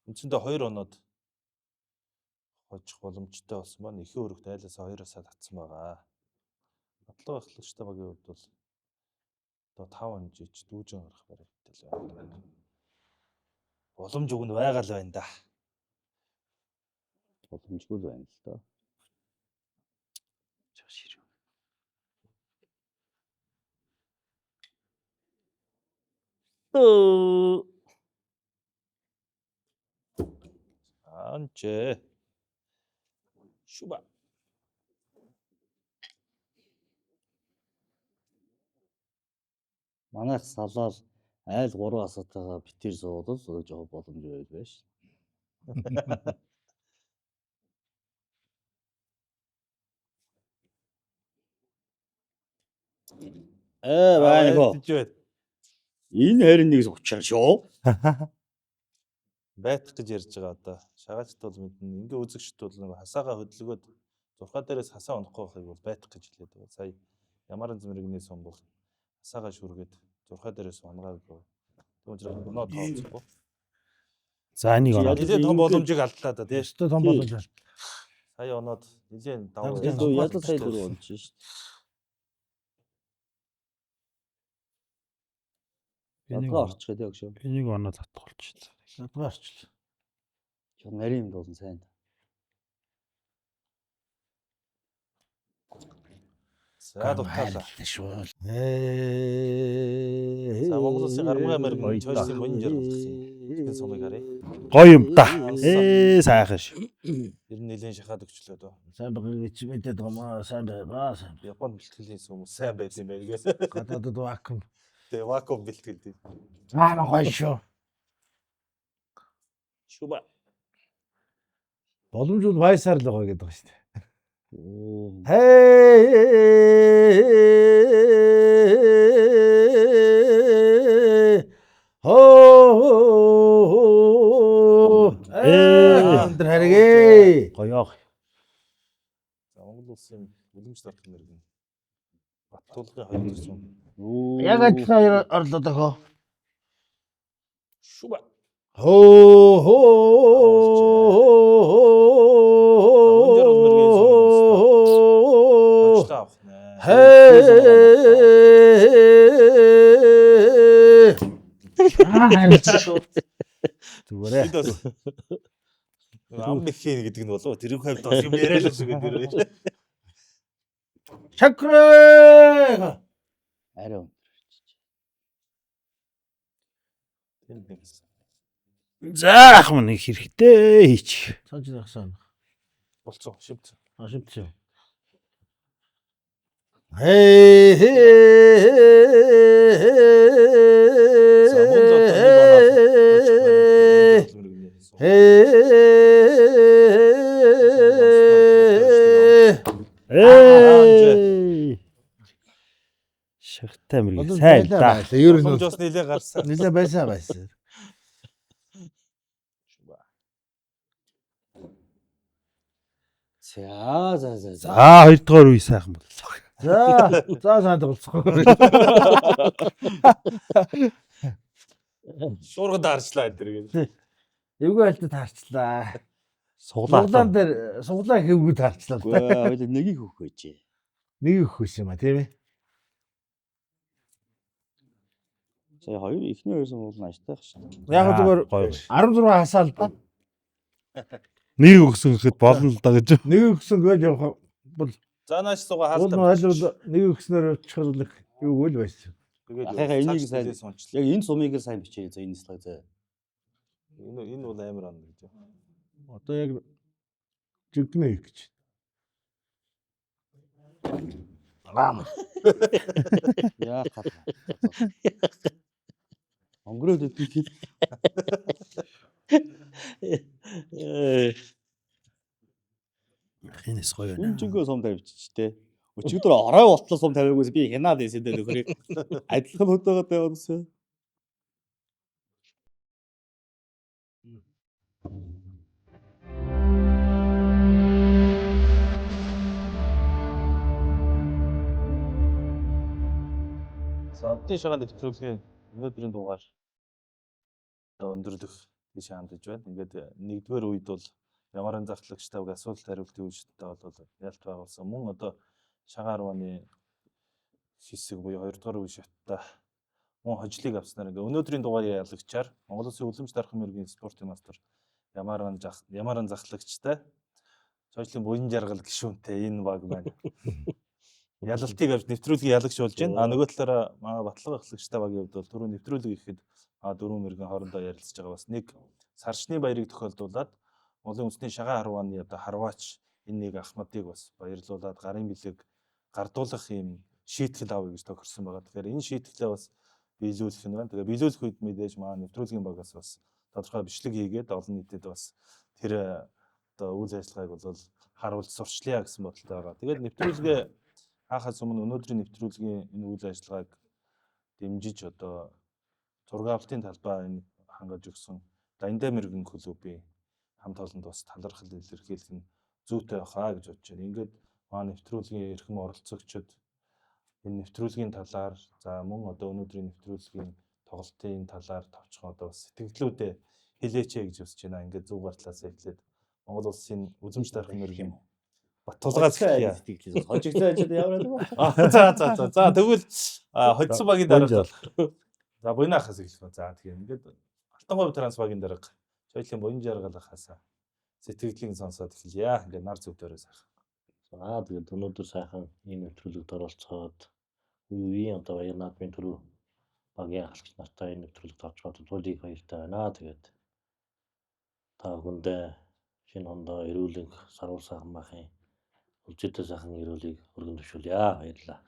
үндсэндээ 2 оноод хожих боломжтой болсон байна. Ихэнх өргөд айлаасаа 2-аас татсан байгаа. Батлага ахлагчтай багийн хувьд бол одоо 5 онжиж дүүжин гарах баримттай л байна. Боломж өгнө байгаа л байна да.
Боломжгүй л байна л доо.
Анче. Шуба.
Манайх салаал айл 3 асуутайгаа битэр суулал жоо боломж байл байж. Байнго. Энэ харин нэг учраа шүү.
Байтах гэж ярьж байгаа одоо. Шагаачд бол мэднэ. Ингээ үзэгчд бол нэг хасаагаа хөдөлгөөд зурхаа дээрээс хасаа унахгүй байхыг бол байтах гэж хэлээд байгаа. Сая ямаран зэмрэгний сон бол хасаагаа шүргээд зурхаа дээрээс унгаагүй. Тэгвэл өнөө тооцохгүй.
За нэг оноо.
Нилээн том боломжийг алдлаа да тий.
Өстө том боломж байна.
Сая оноод нилээн даваа.
Ядал сая 4 онч шүү дээ. Ядгаа орчих гэдэг шүү.
Энийг оноо татах болчихлоо.
Ядгаа орчлоо.
Чон нарийн юм дуулсан сайн.
За дутаалаа.
шүү.
За Монгол Улсын гармгаа мэрэгэн чойсны мөн жаргалсан. Энэ сумыг харъя.
Гоё юм да. Сайхан ш.
Ер нь нилээн шахаад өгчлөө дөө.
Сайн байгаа гэж мэдээд гомоо сайн байгаа.
Японд бэлтгэлийн сум сайн байт юм байна гээ.
Гадаадд вакуум.
Тэгээ вакуум бэлтгэл.
Аа гоё шүү.
Шуба.
Боломж бол вайсаар л байгаа гэдэг байна шүү дээ.
Оо.
Андэр харгээ.
Гоёох.
За Монгол Улсын үлэмж дарах мэрэгэн Баттуулгын 2 сум.
Яг адилхан хоёр орлоо дохоо.
Шуба.
Зүгээрээ.
Ам мехин гэдэг нь болов тэрийг хавьд бас юм яриа л шиг гэдэг.
Чакрэ.
Арай.
За ах мөн хэрэгтэй хийч.
Цааш загсан.
Болцсон шивт.
Ашигт.
Шагтай мэрэг сайн да.
Ер нь
Боломжос нилээ гарсан.
нэлээ байсан.
За.
За хоёрдугаар үе сайхан боллоо.
За сайн тоглоцгоо.
Шуургад харчлаа энэ гэж.
Эвгүй альтад харчлаа.
Суглаа.
Суглаан дээр суглаа хэвгүй харчлаа.
Үгүй хоёул нэгийг хөөх байжээ.
Нэг их хүс юм а тийм ээ.
Сая хоёр ихний хоёрсон бол нааштай шүү дээ.
Яг зүгээр
гоё.
16 хасаал та.
Нэг өгсөн гэхэд болно л да гэж.
Нэг өгсөн гэж явах бол
За нааш суугаа
уул
хаалтаа.
нь нэг өгснөөр очихлох юу л байсан.
Ахыгаа энийг сайн яг энэ сумыг л сайн бичээ за энэ слайд за.
Энэ бол амар ан гэж.
Одоо яг жигнэ их гэж.
Яа хат. Онгороод өгдөг.
Хинэс гоё байна.
Үнжингөө сум тавьчихжээ. Өчигдөр орой болтлоо сум тавиагүйс би хянаад ийсэн дээ нөхрийг. Адилхан хөдөөгөө тавиадсан.
За одны шагаанд нэвтрүүлгийн өнөөдрийн дугаар одоо өндөрлөх тийш хандж байна. Ингээд нэгдүгээр үед бол ямар нэгэн захлагчтай асуулт хариултын үйлчлэлтэй бол ялт байгуулсан. Мөн одоо шагаан 10-ны хэсэг буюу 2 дугаар үе шатта мөн хожлыг авснаар ингээд өнөөдрийн дугаарыг ялагчаар Монгол Улсын Үлэмж дархан мэргийн спортын мастер ямар нэгэн захлагчтай цаашлын буян жаргал гишүүнтэй энэ баг байна. Ялалтыг авч нэвтрүүлгийг ялагч болж байна. Нөгөө талаараа манай Батлага ахлагчтай багийн хувьд бол түрүү нэвтрүүлэг ихэд дөрвөн мэрэгэн хоорондоо ярилцж байгаа бас нэг сарчны баярыг тохиолдуулаад Монголын үндэсний шагаан 10-ны одоо харваач энэ нэг ахмадыг бас баярлуулад гарын бэлэг гардуулах юм шийтгэл авъя гэж тохирсон байгаа. Тэгэхээр энэ шийтгэлээ бас биелүүлэх нь байна. Тэгээ биелүүлэх үед мэдээж манай нэвтрүүлгийн багаас бас тодорхой бичлэг хийгээд олон нийтэд бас тэр одоо үйл ажиллагааг бол харуулж сурчлаа гэсэн бодолтой байгаа. Тэгээд нэвтрүүлгээ хаахаас өмнө өнөөдрийн нэвтрүүлгийн энэ үйл ажиллагааг дэмжиж одоо зураг авалтын талбай энэ хангаж өгсөн Дандаа мэрэгэн клубын хамт олонд бас талархал илэрхийлэх нь зүйтэй байхаа гэж бодож байна. Ингээд манай нэвтрүүлгийн эрхэм оролцогчид энэ нэвтрүүлгийн талаар за мөн одоо өнөөдрийн нэвтрүүлгийн тоглолтын талаар товчхон одоо бас сэтгэлдлүүдээ хэлээч гэж хүсэж байна. Ингээд зүг бартлаас эхлээд Монгол Улсын Үлэмж дархан мэргийн Баттулгаас
сэтгэлээс хожигдсон ажил яваад
За
байгаа.
тэгвэл хоцсон багийн дарга за буйнахаас эхлэх. За тэгэхээр ингээд Алтанговь транс багийн дарга соёлын буян жаргалахаас сэтгэлдлийг сонсоод эхэлье. Ингээд нар зүвдээрээ сайхан.
За тэгээд өнөөдөр сайхан энэ нэвтрүүлэгт оролцоод үеийн одоо баяр наадмын түрүү багийн ахлагч нартай энэ нэвтрүүлэгт орж байгаа тулыг баяртай байна. Тэгээд та бүхэндээ шинэ хондоо эрүүлэг сарвал сайхан бахын үлжидтэй сайхан эрүүлгийг өргөн төвшүүлье. Баярлалаа.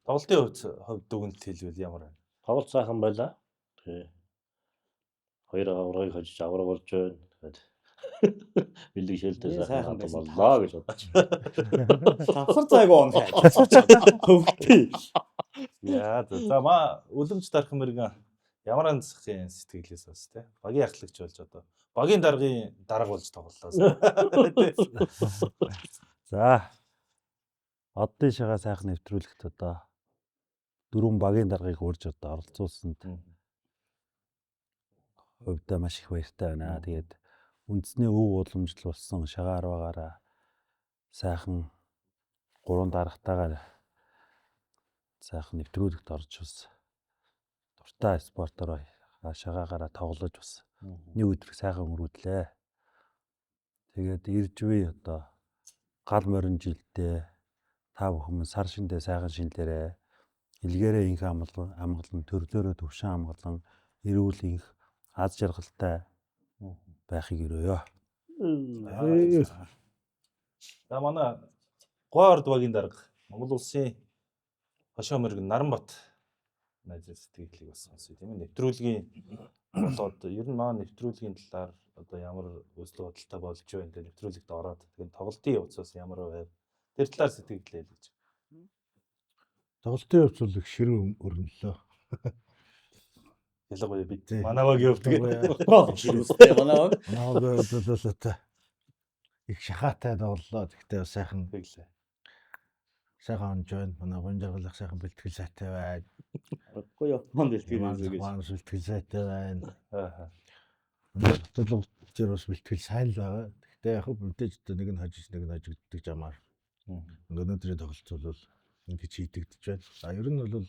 Тоглолтын хувьд дүгнэлт хэлвэл ямар байна?
Тоглолт сайхан байлаа. Тэгээ хоёр аврагыг хожиж авраг болж байна. Тэгээд бэлэг шилдэг сайхан боллоо гэж бодож.
Завсар зайг он хайж. Хөвгтэй.
Яа за маа үлэмж дархан мэрэгэн ямар анцхийн сэтгэлээс бас те багийн ахлагч болж одоо багийн даргын дарга болж тоглолоо.
За. Оддын шагаа сайхан нэвтрүүлэгт одоо дөрвөн багийн даргыг урьж одоо оролцуулсанд хувьдаа маш их баяртай байна. Тэгээд үндэсний өв уламжлуулсан шагаа 10-аараа сайхан гурван даргатайгаар сайхан нэвтрүүлэгт орж бас дуртай спортоор шагаагаараа тоглож бас нэг өдрийг сайхан өнгөрүүллээ. Тэгээд ирж буй одоо гал морин жилдээ та бүхэн сар шиндээ сайхан шинлээрээ илгээрээ инх амгалан төрлөөрөө төвшин амгалан эрүүл инх аз жаргалтай байхыг өрөөё.
За манай Гоорд багийн дарга Монгол Улсын хошоо мэрэгэн Наранбат найзын сэтгэлдлийг бас сонсъё тийм ээ. Нэвтрүүлгийн болоод ер нь маань нэвтрүүлгийн талаар одоо ямар үзэл бодолтой болж байна. Тэгээд нэвтрүүлэгт ороод тэгээд тоглолтын явцаас ямар байв? Тэр талаар сэтгэлдээ хэлж.
Тоглолтын хувьд бол их ширүүн өрнөлөө.
Ялангуяа бид манай багийн хувьд
Ширүүстэй манай баг.
Манай бол их шахаатай тоглолоо. Гэхдээ сайхан
тэглээ.
сайхан онж байна. Манай буян жаргалах сайхан бэлтгэл сайтай байна.
Аргагүй явсан бэлтгэл
Манай бэлтгэл сайтай байна.
Аа.
Бодлого дээр бас бэлтгэл сайн л байгаа. Гэхдээ яг мэдээж одоо нэг нь хожиж нэг нь хожигддаг жамаар. Өнөөдрийн тоглолт бол ингэж хийдэгдэж байна. За ер нь бол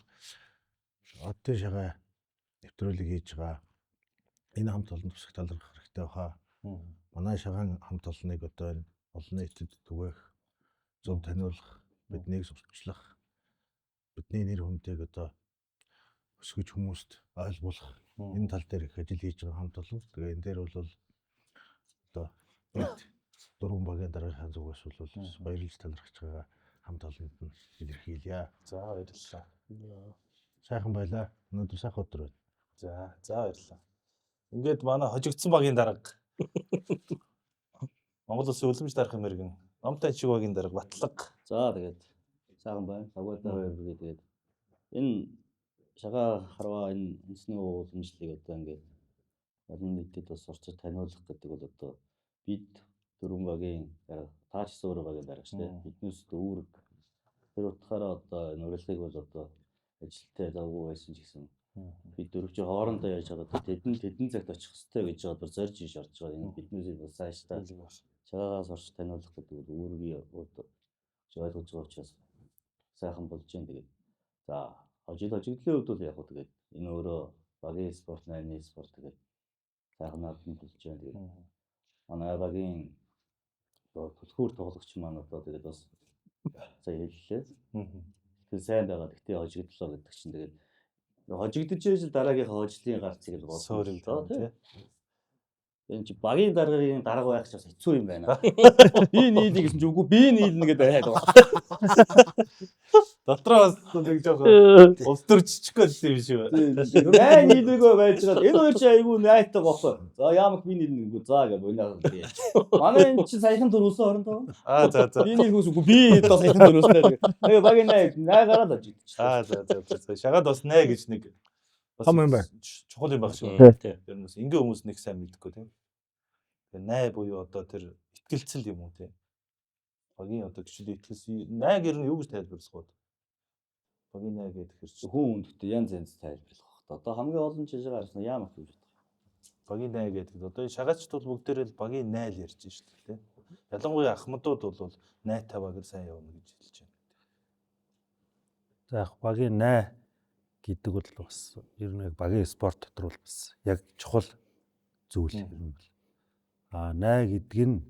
оддын шагаа нэвтрүүлэг хийж байгаа. Энэ хамт олон тусах талархах хэрэгтэй баха. Манай шагаан хамт олныг одоо энэ олон нийтэд түгээх, зөв таниулах, биднийг сурчлах, бидний нэр хүндийг одоо өсгөж хүмүүст ойлгуулах энэ тал дээр их ажил хийж байгаа хамт олон. Тэгээ энэ дээр бол одоо дөрвөн багийн дараагийн зүгээс бол баярлж талархаж байгаа хамт олонд нь илэрхийлье.
За баярлалаа.
Сайхан байлаа. Өнөөдөр сайхан өдөр байна.
За баярлалаа. Ингээд манай хожигдсон багийн дарга Монгол Улсын Үлэмж дархан мэрэгэн Номтой шиг багийн дарга Батлага.
За тэгээд сайхан байна. Сагвайтай баярлалаа. Тэгээд энэ шагаа харваа энэ үндэсний уламжлалыг одоо ингээд олон нийтэд бас орчиж таниулах гэдэг бол одоо бид дөрвөн багийн дарга таач зөөр багийн дарга шүү дээ. Биднээс үүрэг тэр утгаараа одоо энэ урилгыг бол одоо ажилттай завгүй байсан ч гэсэн бид дөрвч хоорондоо яаж байгаа тэдэн цагт очих хэрэгтэй гэж байгаа зорж иш орж байгаа. Энэ биднээс бас цаашдаа цагаагаас орч таниулах гэдэг өөрийн ойлгож байгаа учраас сайхан болж байна. Тэгээд за хожигдлын хувьд бол яг тэгээд энэ өөрөө багийн спорт, найны спорт тэгээд сайхан наадмын болж байна. Тэгээд манай багийн түлхүүр тоглогч маань одоо тэгээд бас сая хэллээ. Тэгээд сайн байгаа. Гэхдээ хожигдлоо гэдэг чинь тэгээд хожигдож ирэл дараагийнхаа хожлын гарцыг л
Суур л доо тий.
энэ чи багийн дараагийн дарга байх ч бас хэцүү юм байна. Би нийлнэ гэсэн чи үгүй би нийлнэ гэдэг хайд байна.
Дотроо бас нэг жоохон ус төр жижиггүй юм шүү.
Най нийлээгөө байж байгаа. Энэ хоёр чи айгүй найтай гохгүй. За яамах би нийлнэ үгүй за гэж өнөө. Манай энэ чи саяхан дөрөвсөн хоорондоо.
За.
Би нийлэхүүс үгүй би одоо саяхан дөрөвсөн. Тэгээ багийн най гараад очиж.
За. Шагаад бас нэ гэж нэг
Том юм байна.
Чухал юм баг шүү.
тий.
Тэр нь бас ингээ хүмүүс нэг сайн мэдгүй тийм. Тэгээ най буюу одоо тэр итгэлцэл юм уу тийм. Багийн одоо гişүд итгэлсэн най гэр нь юу гэж тайлбарлах вэ? Багийн най гэдэг хэрэг чинь
Хүн үндэхтэй янз янз тайлбарлах хэрэгтэй. Одоо хамгийн олон жишээ гаргасан яамах гэж байна.
багийн най гэдэг одоо шагаачд бол бүгдээрээ л багийн найл ярьж шүү дээ тийм. Ялангуяа ахмадууд бол найтай баг сайн явна гэж хэлж байна.
За яг багийн най гэдэг бол бас ер нь яг багийн спорт дотор бол бас яг чухал зүйл юм бол. Най гэдэг нь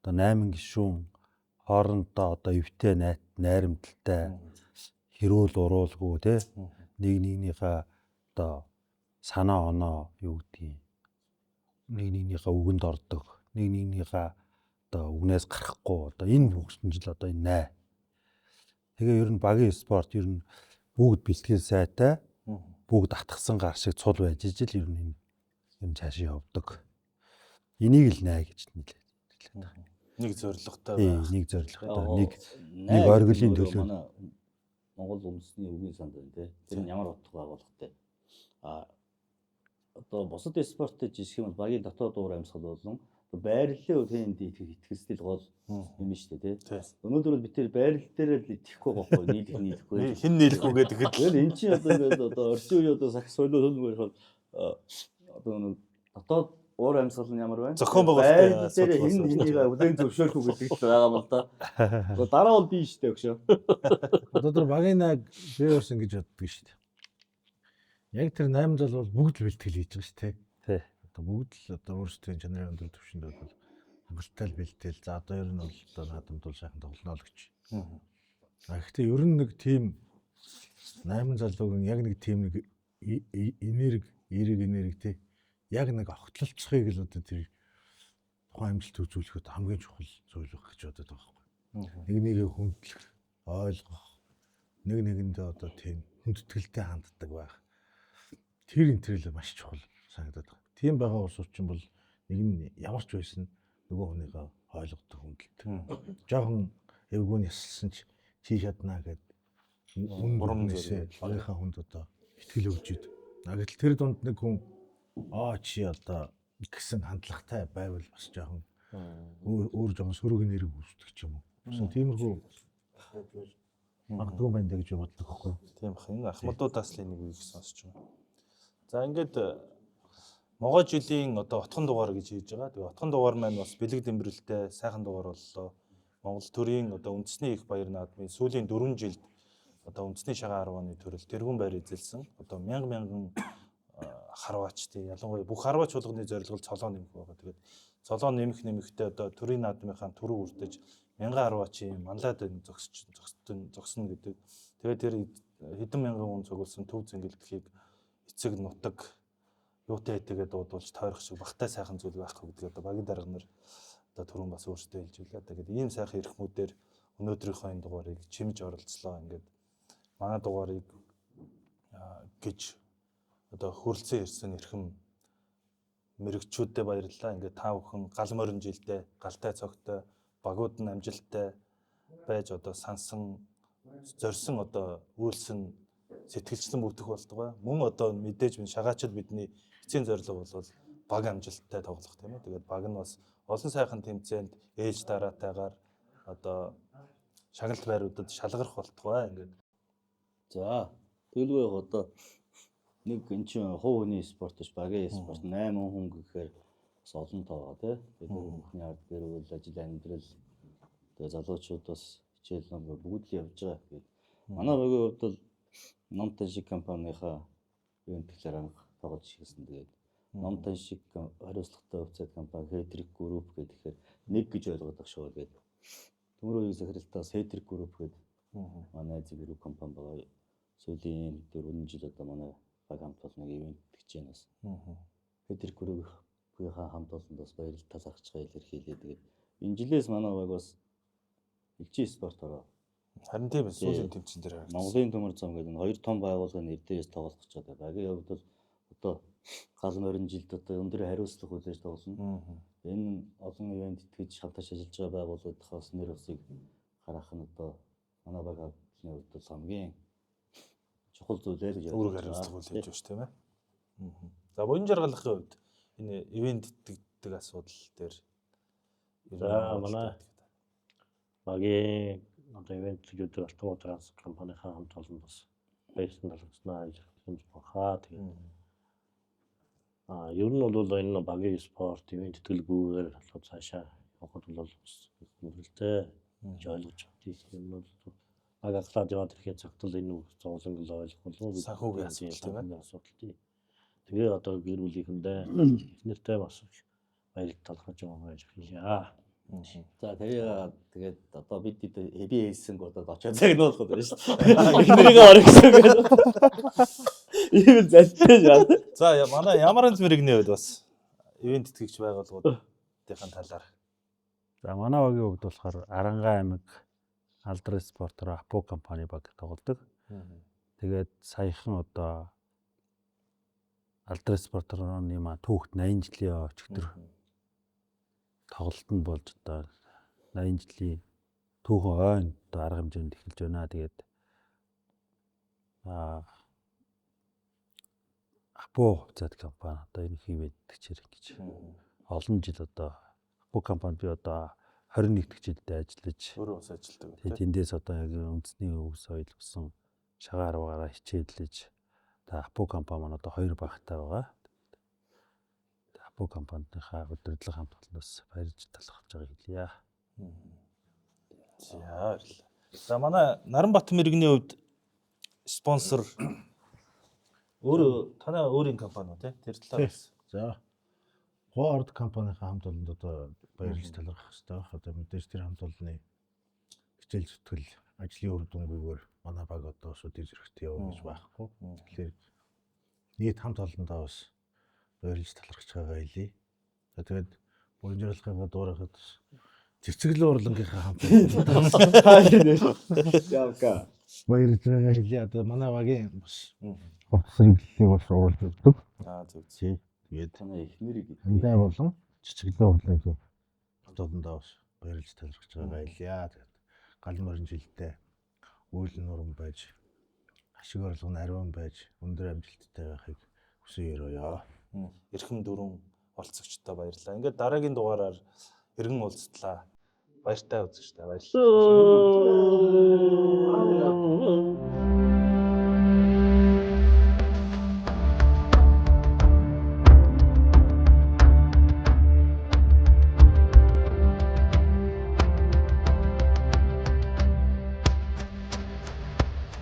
одоо 8 гишүүн хоорондоо одоо эвтэй найрамдалтай хэрүүл уруулгүй те нэг нэгнийхээ одоо санаа оноо юу гэдгийг нэг нэгнийхээ үгэнд ордог нэг нэгнийхээ одоо үгнээс гарахгүй одоо энэ бүгд нь л одоо энэ най. Тэгээ ер нь багийн спорт ер нь бүгд бэлтгэл сайтай бүгд атгсан гар шиг цул байж ижил ер нь юм цаашаа явдаг. Энийг л най гэж нийлээ.
Нэг зоригтой
байх. Нэг зоригтой. Нэг оргилийн төлөө.
Манай Монгол үндэсний үгийн санд байна тий. Тэр нь ямар утга байгуулгатай. Одоо бусад спорттой жишг юм бол багийн дотоод уур амьсгал болон байрлалын үеийн итгэстэл гол юм шүү дээ тий. Өнөөдөр бол бид тэр байрлал дээр л итгэхгүй гохгүй нийлэхгүй.
Хин нийлэхгүй гэдэг хэд
л эн чинь одоо орчин үеийн одоо сакс солио болохоор одоо дотоод уур амьсгал нь ямар байна?
Зохион байгуулалттай
байрлал дээр хин хэнийг үлэн зөвшөөрөх үү гэдэг л байгаа юм л да. Дараа бол би штэ өгшөө.
Одоо тэр багийн найг би бас ингэж боддог шүү дээ. Яг тэр 8 зал бол бүгд л бэлтгэл хийж байгаа шүү дээ.
Тий.
Одоо бүгд л одоо өөрсдийн чанарын өндөр түвшинд бол хангалттай бэлтгэл. За одоо ер нь бол одоо наадамд бол сайхан тоглоно л гэж. Гэхдээ ер нь нэг тим 8 залууг яг нэг тим нэг энерги тий. Яг нэг огтлолцохыг л одоо тэр тухайн амжилт үзүүлэхэд хамгийн чухал зүйл байх гэж бодод байгаа байхгүй. Нэг нэгээ хүндлэх, ойлгох, нэг нэгэндээ одоо тийм хүндэтгэлтэй ханддаг байх. Тэр интерэл маш чухал санагдаад байна. Тийм байгаа улс орчин бол нэг нь ямар ч байсан нөгөө хүнийгээ ойлгодог хүндэлдэг. Жохон эвгүүн ясалсан ч чи шатнаа гэдэг үнэсээ багийнхаа хүнд одоо ихтгэл өгч идэв. Гэтэл тэр дунд нэг хүн чи одоо гэсэн хандлагатай байвал бас жоохон өөр жоохон сөрөг нэрийг үүсдэг ч юм уу. Тиймэрхүү магадгүй байна гэж боддог байхгүй.
Тийм бах. Энэ ахмадуудаас л нэг үгийг сонсч байна. За ингээд могой жилийн одоо отхон дугаар гэж хийж байгаа. Тэгээ отхон дугаар маань бас бэлэг дэмбэрэлтэй сайхан дугаар боллоо. Монгол төрийн одоо үндэсний их баяр наадмын сүүлийн 4 жилд одоо үндэсний шагаан 10 оны төрөл тэргүүн байр эзэлсэн. Одоо мянган харваач тий ялангуяа бүх харваач чуулганы зорилго цолоо нэмэх байгаа. Тэгээд цолоо нэмэхдээ одоо төрийн наадмынхаа төрөв үрдэж 1000 харваачийн манлайд зогсно гэдэг. Тэгээд тэр хэдэн мянган хүн цугулсан төв зингэлдэхийг эцэг нутаг юутай хэдийгээ дуудуулж тойрох шиг багтай сайхан зүйл байхгүй гэдэг одоо багийн дарга нар одоо түрүүн бас өөрсдөө хэлж байлаа. Тэгээд ийм сайхан эрхмүүдээр өнөөдрийнхөө энэ дугаарыг чимж оролцлоо. Ингээд манай дугаарыг гэж одоо хөрөлцөн ирсэн эрхэм мэрэгчүүдэд баярлалаа. Ингээд та бүхэн гал морин жилдээ галтай цогтой багууд нь амжилттай байж одоо сансан зорьсон одоо үйлсэн сэтгэлчлэн бүтэх болтугай. Мөн одоо мэдээж шагаачд бидний эцсийн зорилго бол баг амжилттай тоглох тийм ээ. Тэгээд баг нь бас олон сайхан тэмцээнд ээж дараатайгаар одоо шагналт байруудад шалгарх болтугай ингээд.
За тэгэлгүй одоо нэг эн чинь хувь хүний спорт биш багийн спорт 8 хүн гэхээр бас олон тоо тий. Тэгээд бүхний ард гэр бүл ажил амьдрал тэгээд залуучууд бас хичээл ном бүгд л явж байгаа. Тэгээд манай багийн хувьд бол Номтон шиг компанийнхаа ивент гэхлээр анх тоглож ирсэн. Тэгээд Номтон шиг хариуцлагатай хувьцаат компани Hetrick Group гэхээр нэг гэж ойлгоод байгаа шүү гэдэг. Төмөр үеийн захиралтаас Hetrick Group гэдэг манай зөв компани байгаа. Сүүлийн 4 жил одоо манай баг хамт олон ивент гэж байна бас. Hetrick Group-ийнхаа хамт олонд бас баярлалаа талархаж байгаа илэрхийлээ. Тэгээд энэ жилээс манай баг бас элчин спортоор
Харин тийм ээ сүүлийн тэмцээн дээр харагдсан.
Монголын төмөр зам гэдэг нь хоёр том байгууллагын нэрдээс тоглох гэж байгаа. Багийн хувьд бол одоо гал морин жилд одоо өндөр хариуцлага хүлээж тоглоно. Энэ олон ивент итгэж хамтарч ажиллаж байгаа байгууллагуудаас нэр усыг харах нь одоо манай багийн хувьд бол хамгийн чухал зүйлээ гэж
Үүрэг хариуцлага хүлээж байна шүү тийм ээ. За буян жаргалахын хувьд энэ ивент итгэдэг асуудал дээр
За манай багийн одоо ивент гэдэг алтан транс компанийнхаа хамт олон бас байсан талцнаа юм бахаа. Тэгээд ер нь бол энэ багийн спорт ивент төлөвлөгөөр цаашаа явахд бол хүндрэлтэй гэж ойлгож байна. Тийм бол баг ахлаад яваад ирэхэд цагтл энэ зовлон л ойлгох болов уу?
Санхүүгийн асуудал тийм ээ.
Асуудал тийм. Тэгээ одоо гэр бүлийнхэндээ эхнэртэй бас баярлалаа талархаж байгаа байж хэлье.
За тэгээд одоо бид хэби хэлсэн годод очоод загнуулах байна шүү дээ. Эхнэрийгээ оргисон гэдэг. Ийм залтай жаа.
За манай ямар нэг мэрэгний хувьд бас ивент итгэгч байгууллагуудын талаар.
За манай багийн хувьд болохоор Арангаа аймаг алдрын спортоор Апо компани баг тоглодог. Тэгээд саяхан одоо алдрын спортоор нэма түүхт 80 жилийн өчигдөр тоглолтод болж одоо 80 жилийн түүхэн ойн одоо арга хэмжээнд эхэлж байна. Тэгээд Апо зэт компани одоо энэ ивент итгэжэр гэж олон жил одоо Апо компанид би одоо 21 дэх жилдээ ажиллаж
өөрөө бас ажилладаг.
тэгээд эндээс одоо яг үндэсний өв соёл гэсэн шагаар угаараа хичээллэж Апо компани маань одоо 2 багтай байгаа. Апо компанийнхаа удирдлага хамт олноос баярлж талархаж байгааг хэлье.
За баярлалаа. За манай Наранбаатар мэрэгний хувьд спонсор өөрөө танай өөрийн компани уу те? Тэр талаас.
За. Хоорд компанийнхаа хамт олонд одоо баярлж талархах хэрэгтэй байна. Одоо мэдээж тэр хамт олонны хичээл зүтгэл ажлын үр дүнгүйгээр манай баг одоо бас үдий зэрэгтэй явна гэж байхгүй. Тэгэхээр нийт хамт олондоо бас баярлж талархаж байгаа хэлий. За тэгээд буян жаргалахын дуурайхад цэцэглэн урлангийнхаа хамт
Яака.
баярлж байгаа хэлий. Одоо манай багийн бас хувцсрэлийг бас оруулж өгдөг.
Зөв.
Тэгээд
Танай эхнэрийг
хандаа болон цэцэглэн урлагийн хамт олондоо бас баярлж талархаж байгаа хэлье. Тэгээд гал морин жилдээ үйлэн нуран байж ашиг орлого ариун байж өндөр амжилттай байхыг хүсэн ёроё.
Эрхэм дөрвөн оролцогчдод баярлалаа. Ингээд дараагийн дугаараар эргэн уулзтлаа. Баяртай үзэгчтэй баярлалаа.